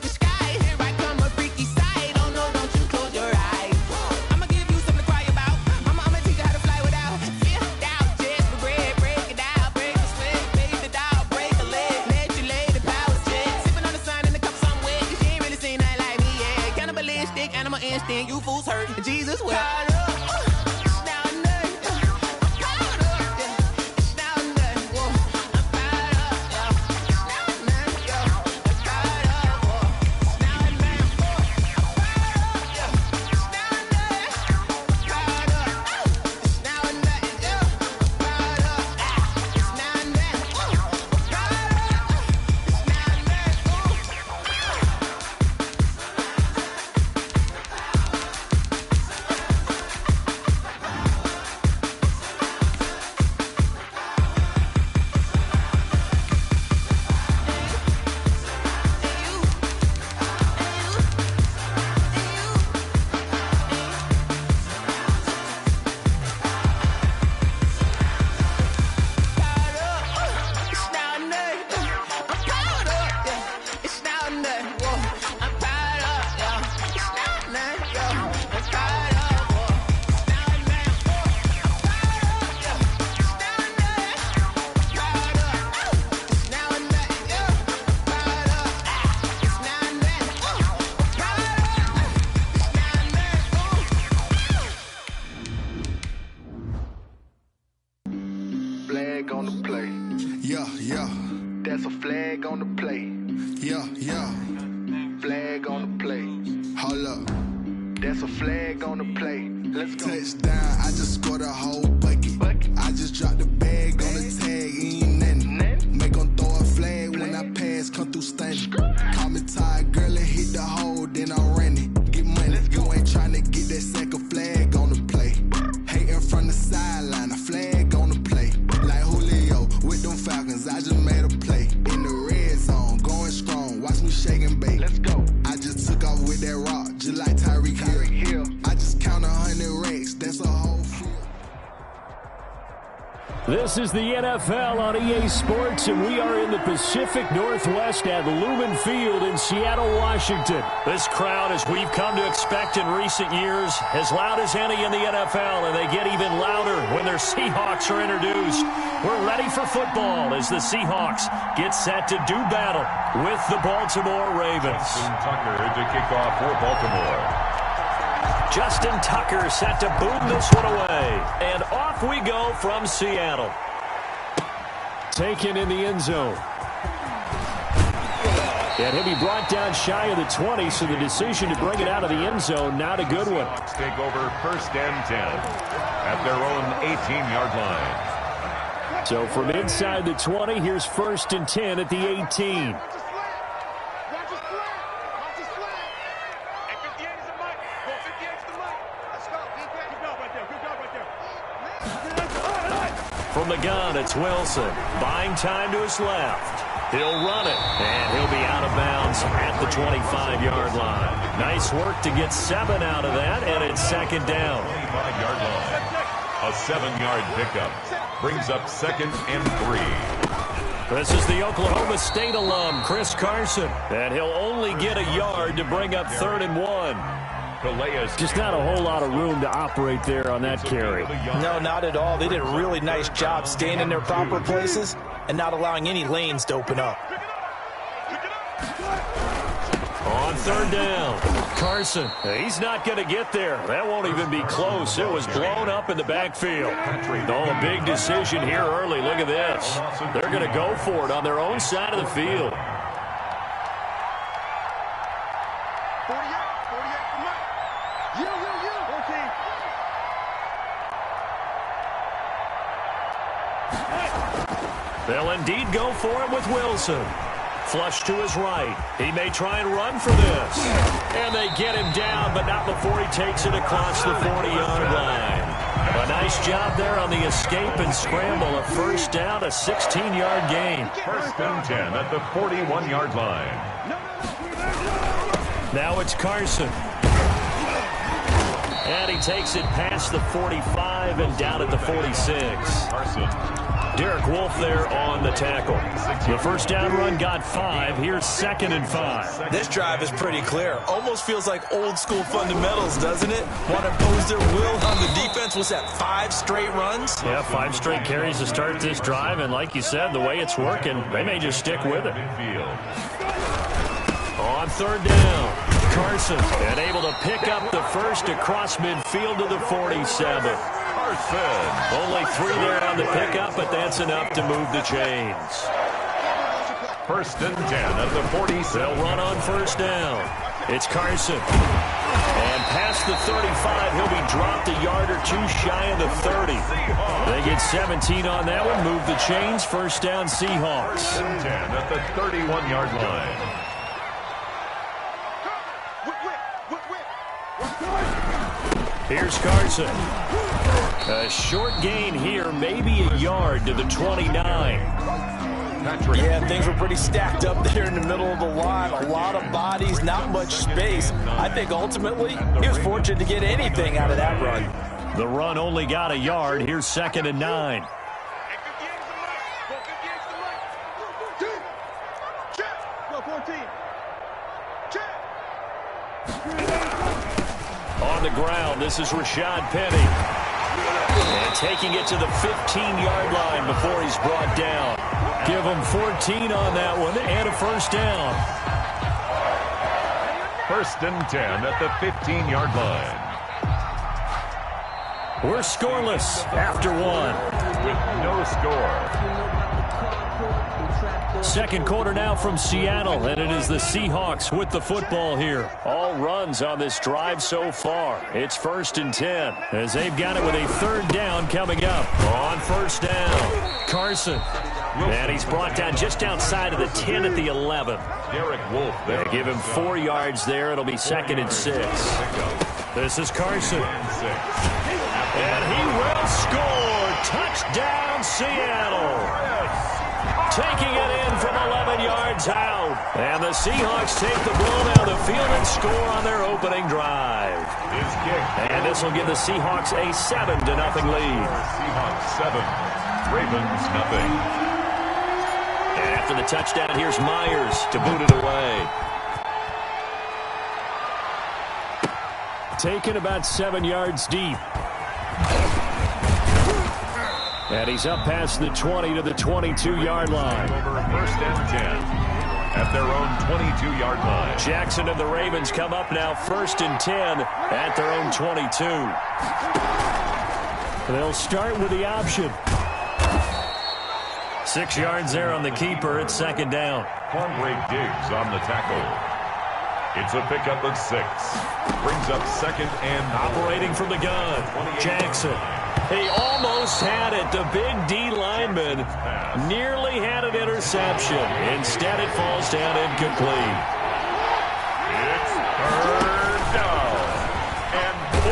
Flag on the play. Yeah, yeah. That's a flag on the play. Yeah, yeah. Flag on the play. Hold up. That's a flag on the play. Let's go. Touchdown, I just scored a whole bucket. I just dropped the bag on the tag, ain't nothing. Make 'em throw a flag when I pass, come through stunning. Call me tired, girl, and hit the hole, then I'm running. Get money, you ain't tryna get that second flag on the play. Hating from the sideline, a flag on the play. Like Julio with them Falcons, I just made a play. In the red zone, going strong, watch me shake and bake. Let's go. I just took off with that rock, just like Tyreek Hill. I just count 100 racks, that's a whole field. This is the NFL on EA Sports, and we are in the Pacific Northwest at Lumen Field in Seattle, Washington. This crowd, as we've come to expect in recent years, as loud as any in the NFL, and they get even louder when their Seahawks are introduced. We're ready for football as the Seahawks get set to do battle with the Baltimore Ravens. Justin Tucker to kick off for Baltimore. Justin Tucker set to boom this one away. And off we go from Seattle. Taken in the end zone. And he'll be brought down shy of the 20, so the decision to bring it out of the end zone, not a good one. Take over 1st and 10 at their own 18-yard line. So from inside the 20, here's 1st and 10 at the 18. From the gun, it's Wilson. Buying time to his left. He'll run it, and he'll be out of bounds at the 25-yard line. Nice work to get 7 out of that, and it's 2nd down. 25-yard line. A 7-yard pickup brings up 2nd and 3. This is the Oklahoma State alum, Chris Carson, and he'll only get a yard to bring up 3rd and 1. Just not a whole lot of room to operate there on that carry. No, not at all. They did a really nice job staying in their proper places and not allowing any lanes to open up. On 3rd down, Carson. He's not going to get there. That won't even be close. It was blown up in the backfield. Oh, a big decision here early. Look at this. They're going to go for it on their own side of the field. They'll indeed go for it with Wilson. Flush to his right. He may try and run for this. And they get him down, but not before he takes it across the 40-yard line. A nice job there on the escape and scramble. A 1st down, a 16-yard gain. 1st and 10 at the 41-yard line. Now it's Carson. And he takes it past the 45 and down at the 46. Carson. Derek Wolfe there on the tackle. The 1st down run got 5. Here's 2nd and 5. This drive is pretty clear. Almost feels like old school fundamentals, doesn't it? Want to impose their will on the defense. Was that 5 straight runs? Yeah, 5 straight carries to start this drive. And like you said, the way it's working, they may just stick with it. On 3rd down. Carson, and able to pick up the first across midfield to the 47. Carson. Only 3 there on the pickup, but that's enough to move the chains. 1st and 10 at the 47. They'll run on 1st down. It's Carson. And past the 35, he'll be dropped a yard or 2 shy of the 30. They get 17 on that one, move the chains, 1st down Seahawks. 1st and 10 at the 31-yard line. Here's Carson. A short gain here, maybe a yard to the 29. Yeah, things were pretty stacked up there in the middle of the line. A lot of bodies, not much space. I think ultimately he was fortunate to get anything out of that run. The run only got a yard. Here's 2nd and 9. On the ground, this is Rashad Penny. And taking it to the 15-yard line before he's brought down. Give him 14 on that one and a 1st down. 1st and 10 at the 15-yard line. We're scoreless after 1. With no score. 2nd quarter now from Seattle, and it is the Seahawks with the football here. All runs on this drive so far. It's 1st and 10 as they've got it with a 3rd down coming up on 1st down. Carson. And he's brought down just outside of the 10 at the 11. Derek Wolf there. They give him 4 yards there. It'll be 2nd and 6. This is Carson. And he will score. Touchdown, Seattle. Taking it in from 11 yards out. And the Seahawks take the ball down the field and score on their opening drive. His kick. And this will give the Seahawks a 7-0 lead. Seahawks 7, Ravens nothing. And after the touchdown, here's Myers to boot it away. Taken about 7 yards deep. And he's up past the 20 to the 22-yard line. Over 1st and 10 at their own 22-yard line. Jackson and the Ravens come up now 1st and 10 at their own 22. They'll start with the option. 6 yards there on the keeper. It's 2nd down. Quandre Diggs on the tackle. It's a pickup of 6. Brings up 2nd and operating from the gun. Jackson. He almost had it. The big D lineman nearly had an interception. Instead, it falls down incomplete. It's 3rd down and 4.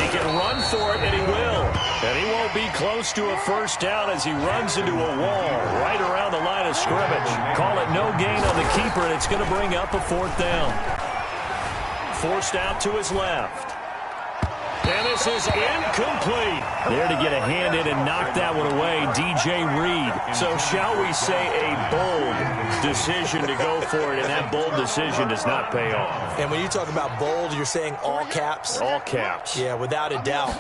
He can run for it, and he will. And he won't be close to a 1st down as he runs into a wall right around the line of scrimmage. Call it no gain on the keeper, and it's going to bring up a 4th down. Forced out to his left. And this is incomplete. There to get a hand in and knock that one away, DJ Reed. So shall we say a bold decision to go for it, and that bold decision does not pay off. And when you talk about bold, you're saying all caps? All caps. Yeah, without a doubt.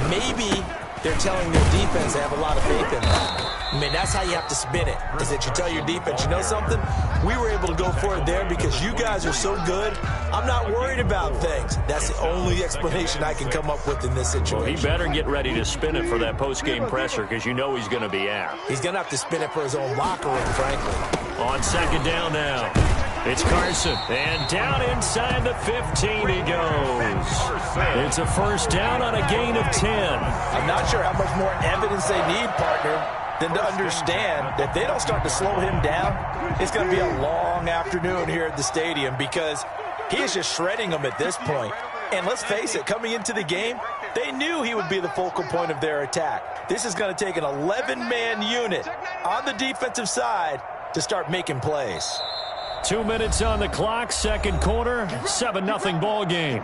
Maybe they're telling their defense they have a lot of faith in them. I mean, that's how you have to spin it, is that you tell your defense, you know something? We were able to go for it there because you guys are so good. I'm not worried about things. That's the only explanation I can come up with in this situation. Well, he better get ready to spin it for that post-game presser because you know he's going to be out. He's going to have to spin it for his own locker room, frankly. On 2nd down now. It's Carson. And down inside the 15 he goes. It's a 1st down on a gain of 10. I'm not sure how much more evidence they need, partner, than to understand that if they don't start to slow him down, it's going to be a long afternoon here at the stadium because he is just shredding them at this point. And let's face it, coming into the game, they knew he would be the focal point of their attack. This is going to take an 11-man unit on the defensive side to start making plays. 2 minutes on the clock, 2nd quarter, 7-0 ball game.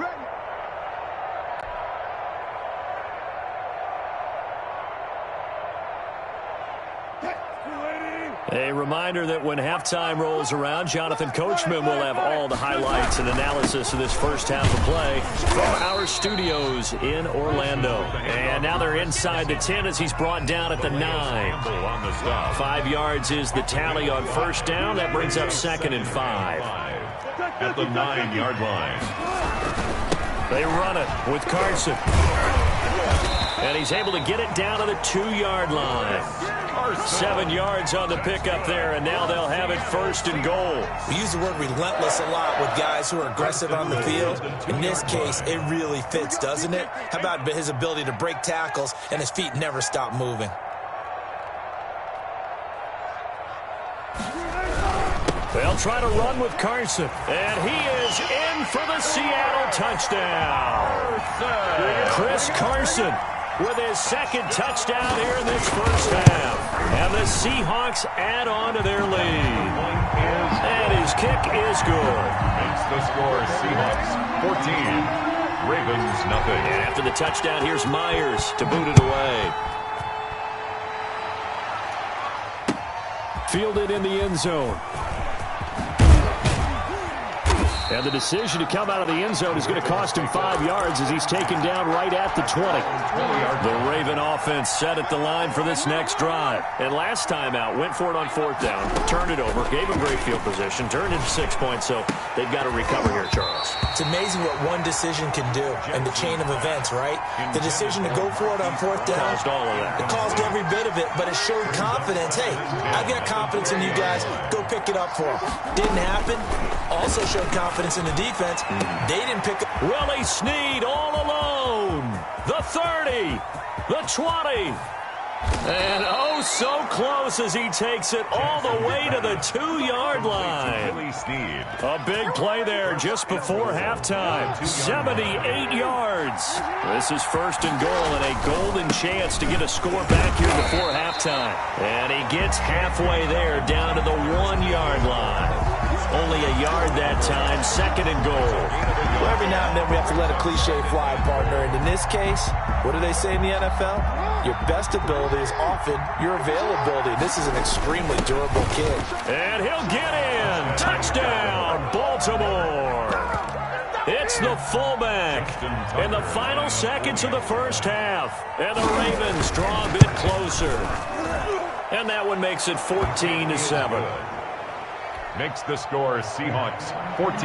A reminder that when halftime rolls around, Jonathan Coachman will have all the highlights and analysis of this first half of play from our studios in Orlando. And now they're inside the 10 as he's brought down at the 9. 5 yards is the tally on 1st down. That brings up 2nd and 5. at the 9-yard line. They run it with Carson. And he's able to get it down to the 2-yard line. 7 yards on the pickup there, and now they'll have it 1st and goal. We use the word relentless a lot with guys who are aggressive on the field. In this case, it really fits, doesn't it? How about his ability to break tackles and his feet never stop moving? They'll try to run with Carson, and he is in for the Seattle touchdown. Chris Carson with his 2nd touchdown here in this first half. And the Seahawks add on to their lead. And his kick is good. Makes the score Seahawks 14, Ravens nothing. And after the touchdown, here's Myers to boot it away. Fielded in the end zone. And the decision to come out of the end zone is going to cost him 5 yards as he's taken down right at the 20. The Raven offense set at the line for this next drive. And last time out, went for it on 4th down, turned it over, gave him great field position, turned into 6 points, so they've got to recover here, Charles. It's amazing what one decision can do in the chain of events, right? The decision to go for it on 4th down. Caused all of that. It caused every bit of it, but it showed confidence. Hey, I've got confidence in you guys. Go pick it up for them. Didn't happen. Also showed confidence in the defense. They didn't pick up. Willie Snead all alone. The 30. The 20. And oh, so close as he takes it all the way to the 2-yard line. Willie Snead. A big play there just before halftime. 78 yards. This is 1st and goal and a golden chance to get a score back here before halftime. And he gets halfway there down to the 1-yard line. Only a yard that time, 2nd and goal. Well, every now and then we have to let a cliche fly, partner. And in this case, what do they say in the NFL? Your best ability is often your availability. This is an extremely durable kid. And he'll get in. Touchdown, Baltimore. It's the fullback in the final seconds of the first half. And the Ravens draw a bit closer. And that one makes it 14-7. Makes the score Seahawks 14,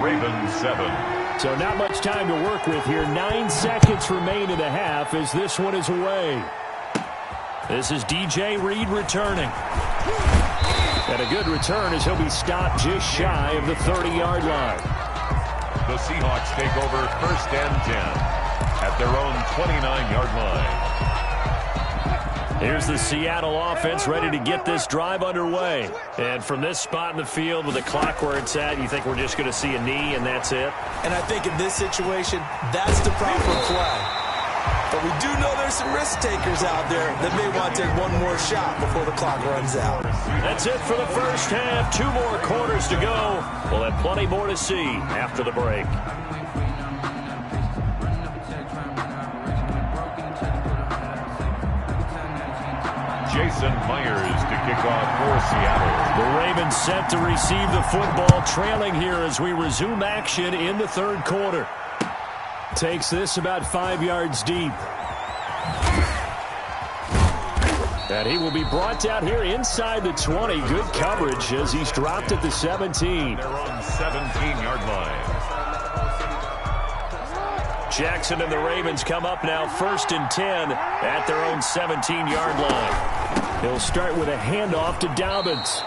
Ravens 7. So not much time to work with here. 9 seconds remain in the half as this one is away. This is DJ Reed returning. And a good return as he'll be stopped just shy of the 30-yard line. The Seahawks take over 1st and 10 at their own 29-yard line. Here's the Seattle offense ready to get this drive underway. And from this spot in the field with the clock where it's at, you think we're just going to see a knee and that's it? And I think in this situation, that's the proper play. But we do know there's some risk takers out there that may want to take one more shot before the clock runs out. That's it for the first half. 2 more quarters to go. We'll have plenty more to see after the break. Jason Myers to kick off for Seattle. The Ravens set to receive the football, trailing here as we resume action in the 3rd quarter. Takes this about 5 yards deep. And he will be brought down here inside the 20. Good coverage as he's dropped at the 17. They're on 17-yard line. Jackson and the Ravens come up now 1st and 10 at their own 17-yard line. He'll start with a handoff to Dobbins.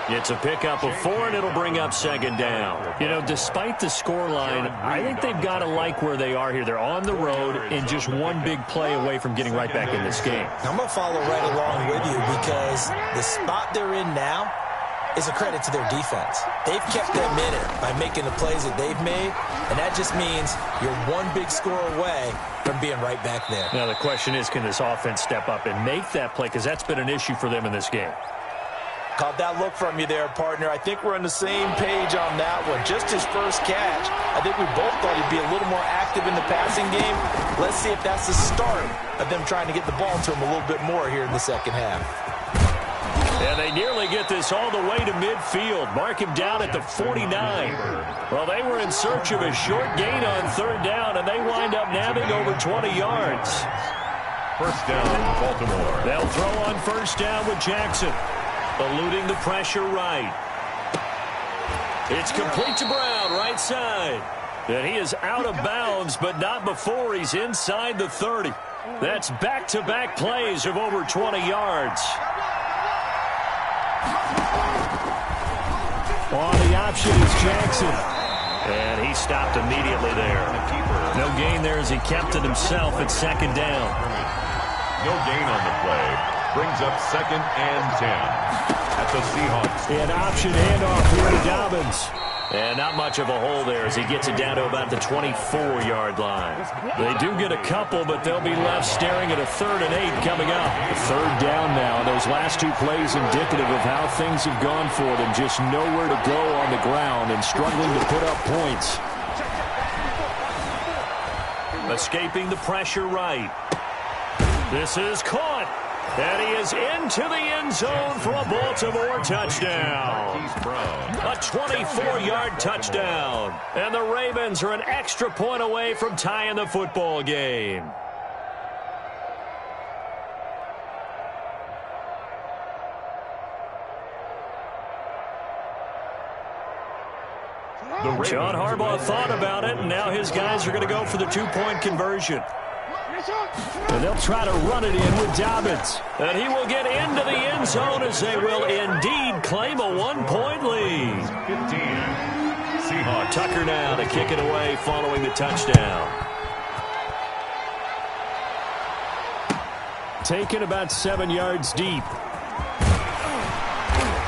It's a pickup of 4, and it'll bring up 2nd down. You know, despite the scoreline, I think they've got to like where they are here. They're on the road and just one big play away from getting right back in this game. I'm going to follow right along with you because the spot they're in now is a credit to their defense. They've kept them in it by making the plays that they've made, and that just means you're one big score away from being right back there. Now, the question is, can this offense step up and make that play? Because that's been an issue for them in this game. Caught that look from you there, partner. I think we're on the same page on that one. Just his first catch, I think we both thought he'd be a little more active in the passing game. Let's see if that's the start of them trying to get the ball to him a little bit more here in the second half. And they nearly get this all the way to midfield. Mark him down at the 49. Well, they were in search of a short gain on 3rd down, and they wind up nabbing over 20 yards. 1st down, Baltimore. They'll throw on 1st down with Jackson. Eluding the pressure right. It's complete to Brown, right side. And he is out of bounds, but not before he's inside the 30. That's back-to-back plays of over 20 yards. On the option is Jackson. And he stopped immediately there. No gain there as he kept it himself at second down. No gain on the play. Brings up 2nd and 10 at the Seahawks. An option handoff here to Dobbins. And not much of a hole there as he gets it down to about the 24-yard line. They do get a couple, but they'll be left staring at a 3rd and 8 coming up. A 3rd down now. Those last 2 plays indicative of how things have gone for them. Just nowhere to go on the ground and struggling to put up points. Escaping the pressure right. This is caught. And he is into the end zone for a Baltimore touchdown. A 24-yard touchdown. And the Ravens are an extra point away from tying the football game. John Harbaugh thought about it, and now his guys are going to go for the 2-point conversion. And they'll try to run it in with Dobbins. And he will get into the end zone as they will indeed claim a 1-point lead. 15. Seahawks. Tucker now to kick it away following the touchdown. Taken about 7 yards deep.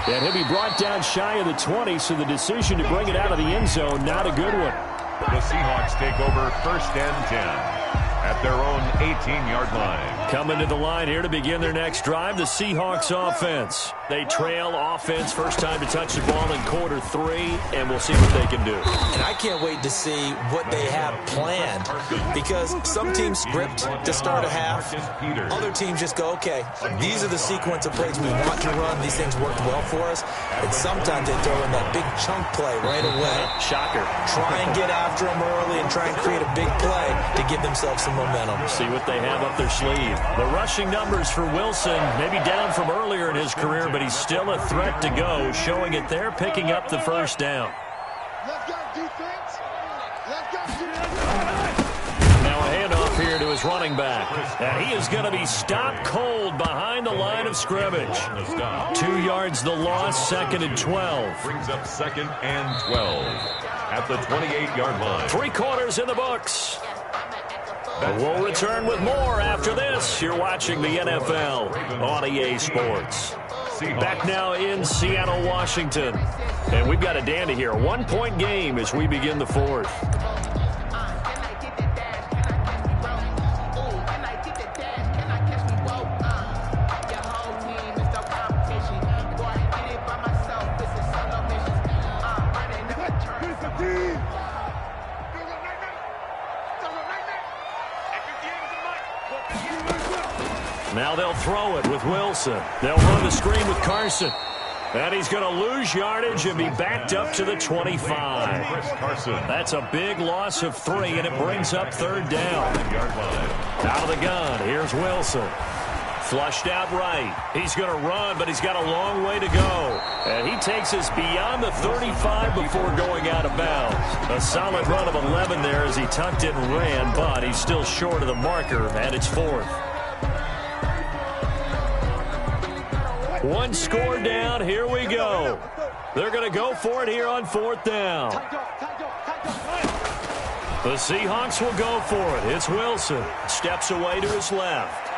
And he'll be brought down shy of the 20, so the decision to bring it out of the end zone, not a good one. The Seahawks take over 1st and 10. At their own 18-yard line. Coming to the line here to begin their next drive, the Seahawks offense. They trail offense, first time to touch the ball in quarter 3, and we'll see what they can do. And I can't wait to see what they have planned, because some teams script to start a half. Other teams just go, okay, these are the sequence of plays we want to run. These things worked well for us. And sometimes they throw in that big chunk play right away. Shocker. Try and get after them early and try and create a big play to give themselves some momentum. See what they have up their sleeve. The rushing numbers for Wilson, maybe down from earlier in his career, but he's still a threat to go, showing it there, picking up the first down. Now a handoff here to his running back. And he is going to be stopped cold behind the line of scrimmage. 2 yards the loss, 2nd and 12. Brings up 2nd and 12 at the 28-yard line. 3 quarters in the books. We'll return with more after this. You're watching the NFL on EA Sports. Back now in Seattle, Washington. And we've got a dandy here. A 1-point game as we begin the 4th. Now they'll throw it with Wilson. They'll run the screen with Carson. And he's going to lose yardage and be backed up to the 25. That's a big loss of 3, and it brings up 3rd down. Out of the gun, here's Wilson. Flushed out right. He's going to run, but he's got a long way to go. And he takes us beyond the 35 before going out of bounds. A solid run of 11 there as he tucked it and ran, but he's still short of the marker, and it's 4th. 1 score down. Here we go. They're going to go for it here on 4th down. The Seahawks will go for it. It's Wilson. Steps away to his left.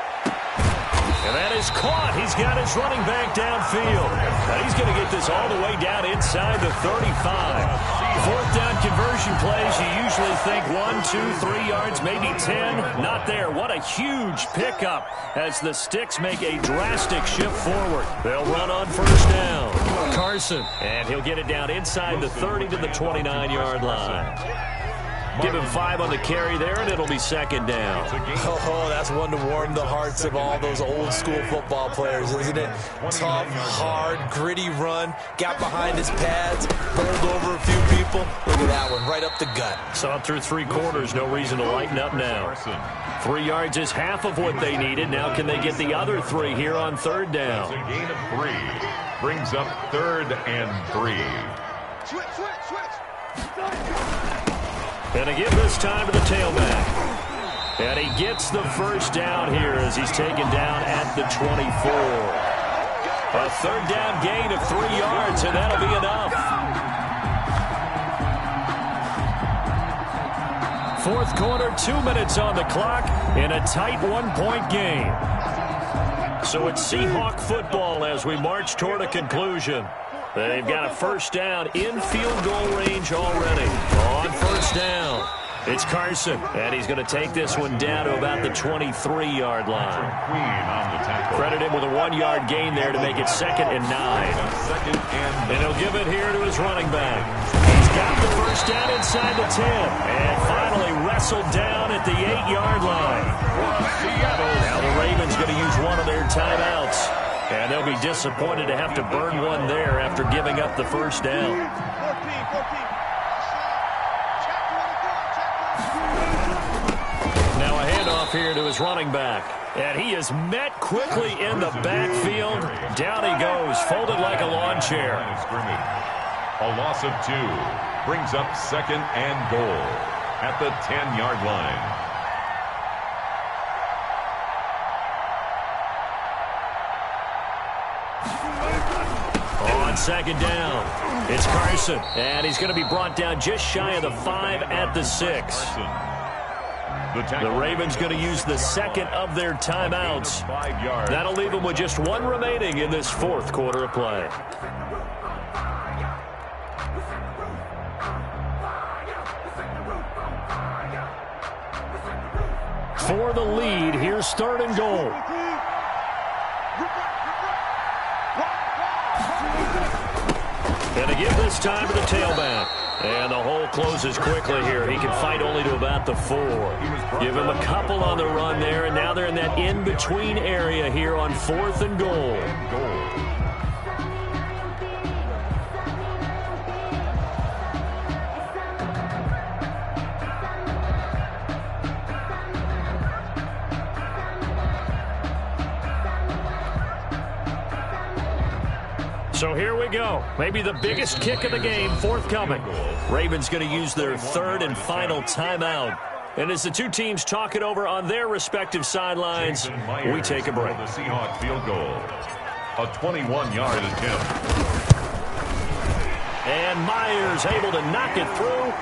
And that is caught. He's got his running back downfield. And he's going to get this all the way down inside the 35. 4th down conversion plays, you usually think 1, 2, 3 yards, maybe 10. Not there. What a huge pickup as the Sticks make a drastic shift forward. They'll run on 1st down. Carson. And he'll get it down inside the 30 to the 29-yard line. Give him 5 on the carry there, and it'll be 2nd down. Oh, that's one to warm the hearts of all those old-school football players, isn't it? Tough, hard, gritty run. Got behind his pads, bowled over a few people. Look at that one, right up the gut. Saw through 3 quarters, no reason to lighten up now. 3 yards is half of what they needed. Now can they get the other 3 here on 3rd down? It's a gain of 3. Brings up 3rd and 3. And to give this time to the tailback. And he gets the first down here as he's taken down at the 24. A third down gain of 3 yards, and that'll be enough. Fourth quarter, 2 minutes on the clock in a tight 1-point game. So it's Seahawk football as we march toward a conclusion. They've got a first down in field goal range already. On first down, it's Carson, and he's going to take this one down to about the 23-yard line. Credit him with a 1-yard gain there to make it 2nd and 9. And he'll give it here to his running back. He's got the first down inside the 10, and finally wrestled down at the 8-yard line. Now the Ravens going to use one of their timeouts, and they'll be disappointed to have to burn one there after giving up the first down. Now a handoff here to his running back. And he is met quickly in the backfield. Down he goes, folded like a lawn chair. A loss of 2 brings up 2nd and goal at the 10-yard line. On second down, it's Carson, and he's going to be brought down just shy of the 5 at the 6. The Ravens going to use the second of their timeouts. That'll leave them with just 1 remaining in this fourth quarter of play. For the lead, here's 3rd and goal. And to give this time to the tailback. And the hole closes quickly here. He can fight only to about the 4. Give him a couple on the run there, and now they're in that in-between area here on 4th and goal. So here we go. Maybe the biggest kick of the game forthcoming. Ravens going to use their 3rd and final timeout. And as the two teams talk it over on their respective sidelines, we take a break. The Seahawks field goal. A 21-yard attempt. And Myers able to knock it through.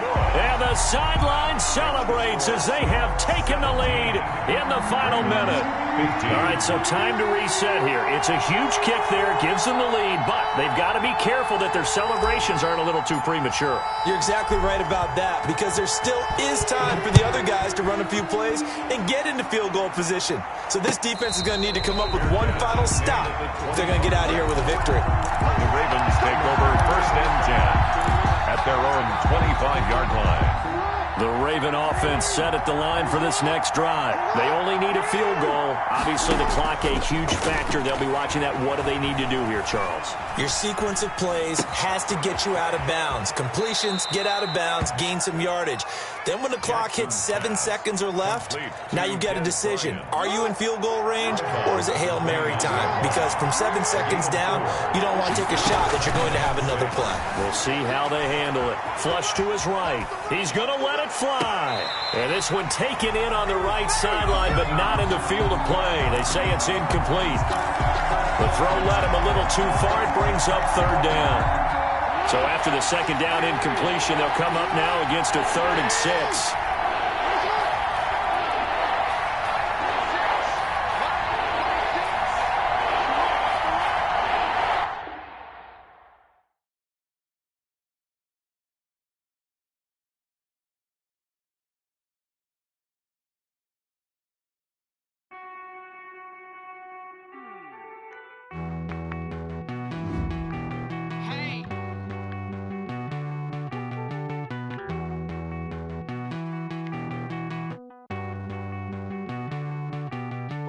And the sideline celebrates as they have taken the lead in the final minute. All right, so time to reset here. It's a huge kick there, gives them the lead, but they've got to be careful that their celebrations aren't a little too premature. You're exactly right about that, because there still is time for the other guys to run a few plays and get into field goal position. So this defense is going to need to come up with one final stop if they're going to get out of here with a victory. The Ravens take over 1st and 10 at their own 25-yard line. The Raven offense set at the line for this next drive. They only need a field goal. Obviously, the clock a huge factor. They'll be watching that. What do they need to do here, Charles? Your sequence of plays has to get you out of bounds. Completions, get out of bounds, gain some yardage. Then when the clock hits 7 seconds or left, now you've got a decision. Are you in field goal range, or is it Hail Mary time? Because from 7 seconds down, you don't want to take a shot that you're going to have another play. We'll see how they handle it. Flush to his right. He's going to let it fly. And this one taken in on the right sideline, but not in the field of play. They say it's incomplete. The throw led him a little too far. It brings up 3rd down. So after the 2nd down incompletion, they'll come up now against a 3rd and 6.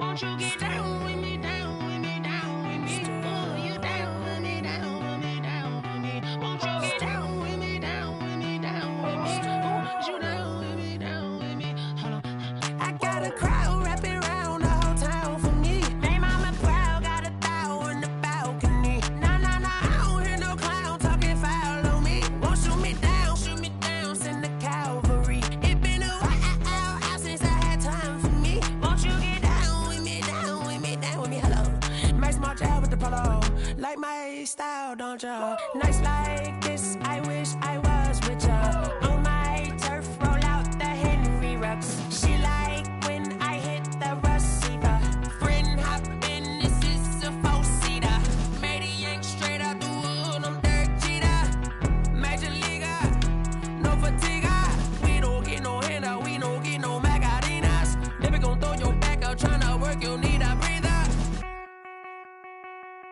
Won't you get down with me, down with me, down with me? Pull you down with me, down with me, down with me. Won't you get down with me, down with me, down with me? Won't you down with me, down with me? Hold on. I got a crowd wrapping around the whole town for me. Name on my proud, got a thou in the balcony. Nah, nah, nah, I don't hear no clown talking foul on me. Won't shoot me down, send the cavalry. like my style, don't ya? Nights like this, I wish I was with ya. On my turf, roll out the Henry rocks. She like when I hit the receiver. Friend hop in, this is a four-seater. Made a yank straight out the wood, I'm Derek Jeter. Major leaguer, no fatigue. We don't get no handout, we don't get no Macarinas. Never gon' throw your back out, tryna work, you need a breather.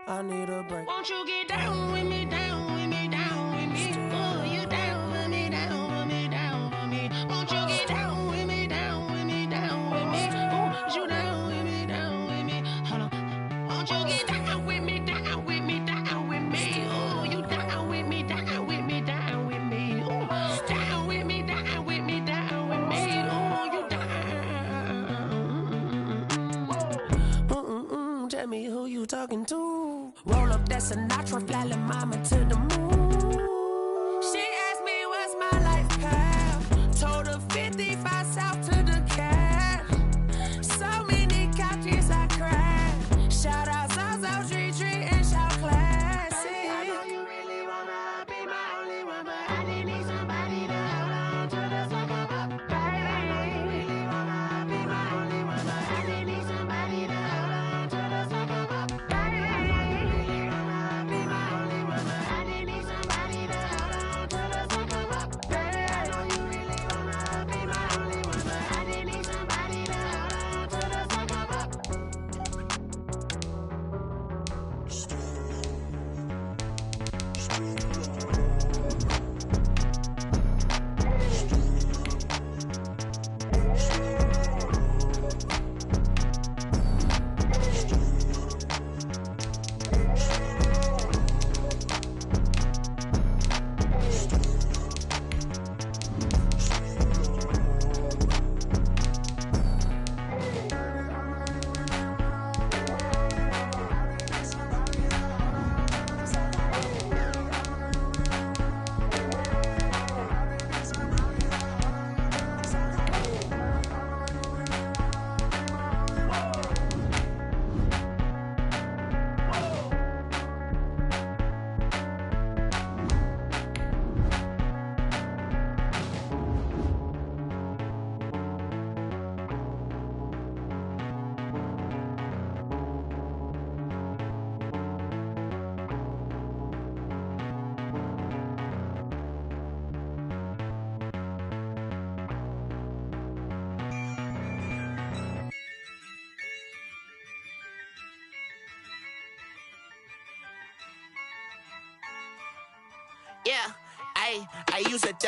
I need a break. Won't you get down with me, down with me, down with me? Oh, you down with me, down with me, down with me. Won't you get down with me, down with me, down with me? Oh, you down with me, down with me. Hold on. Won't you get down with me, down with me, down with me? Oh, you down with me, down with me, down with me. Oh, down with me, down with me, down with me. Oh, you down. Tell me who you talking to. Roll up that Sinatra, fly la mama to the moon. She asked me what's my life path. Told her 55 south to the cat. So many couches I cried. Shout out Samsam601 and shout classic. I know you really wanna be my only one, but I didn't need somebody to hold on to the second up. I know you really wanna be my only one, but I didn't need somebody to hold on to the second up. I know you really wanna be my only one, but I didn't need somebody to hold on to the second up. I know you really wanna be my only one, but I didn't need somebody to hold on to the second up. Yeah, I used to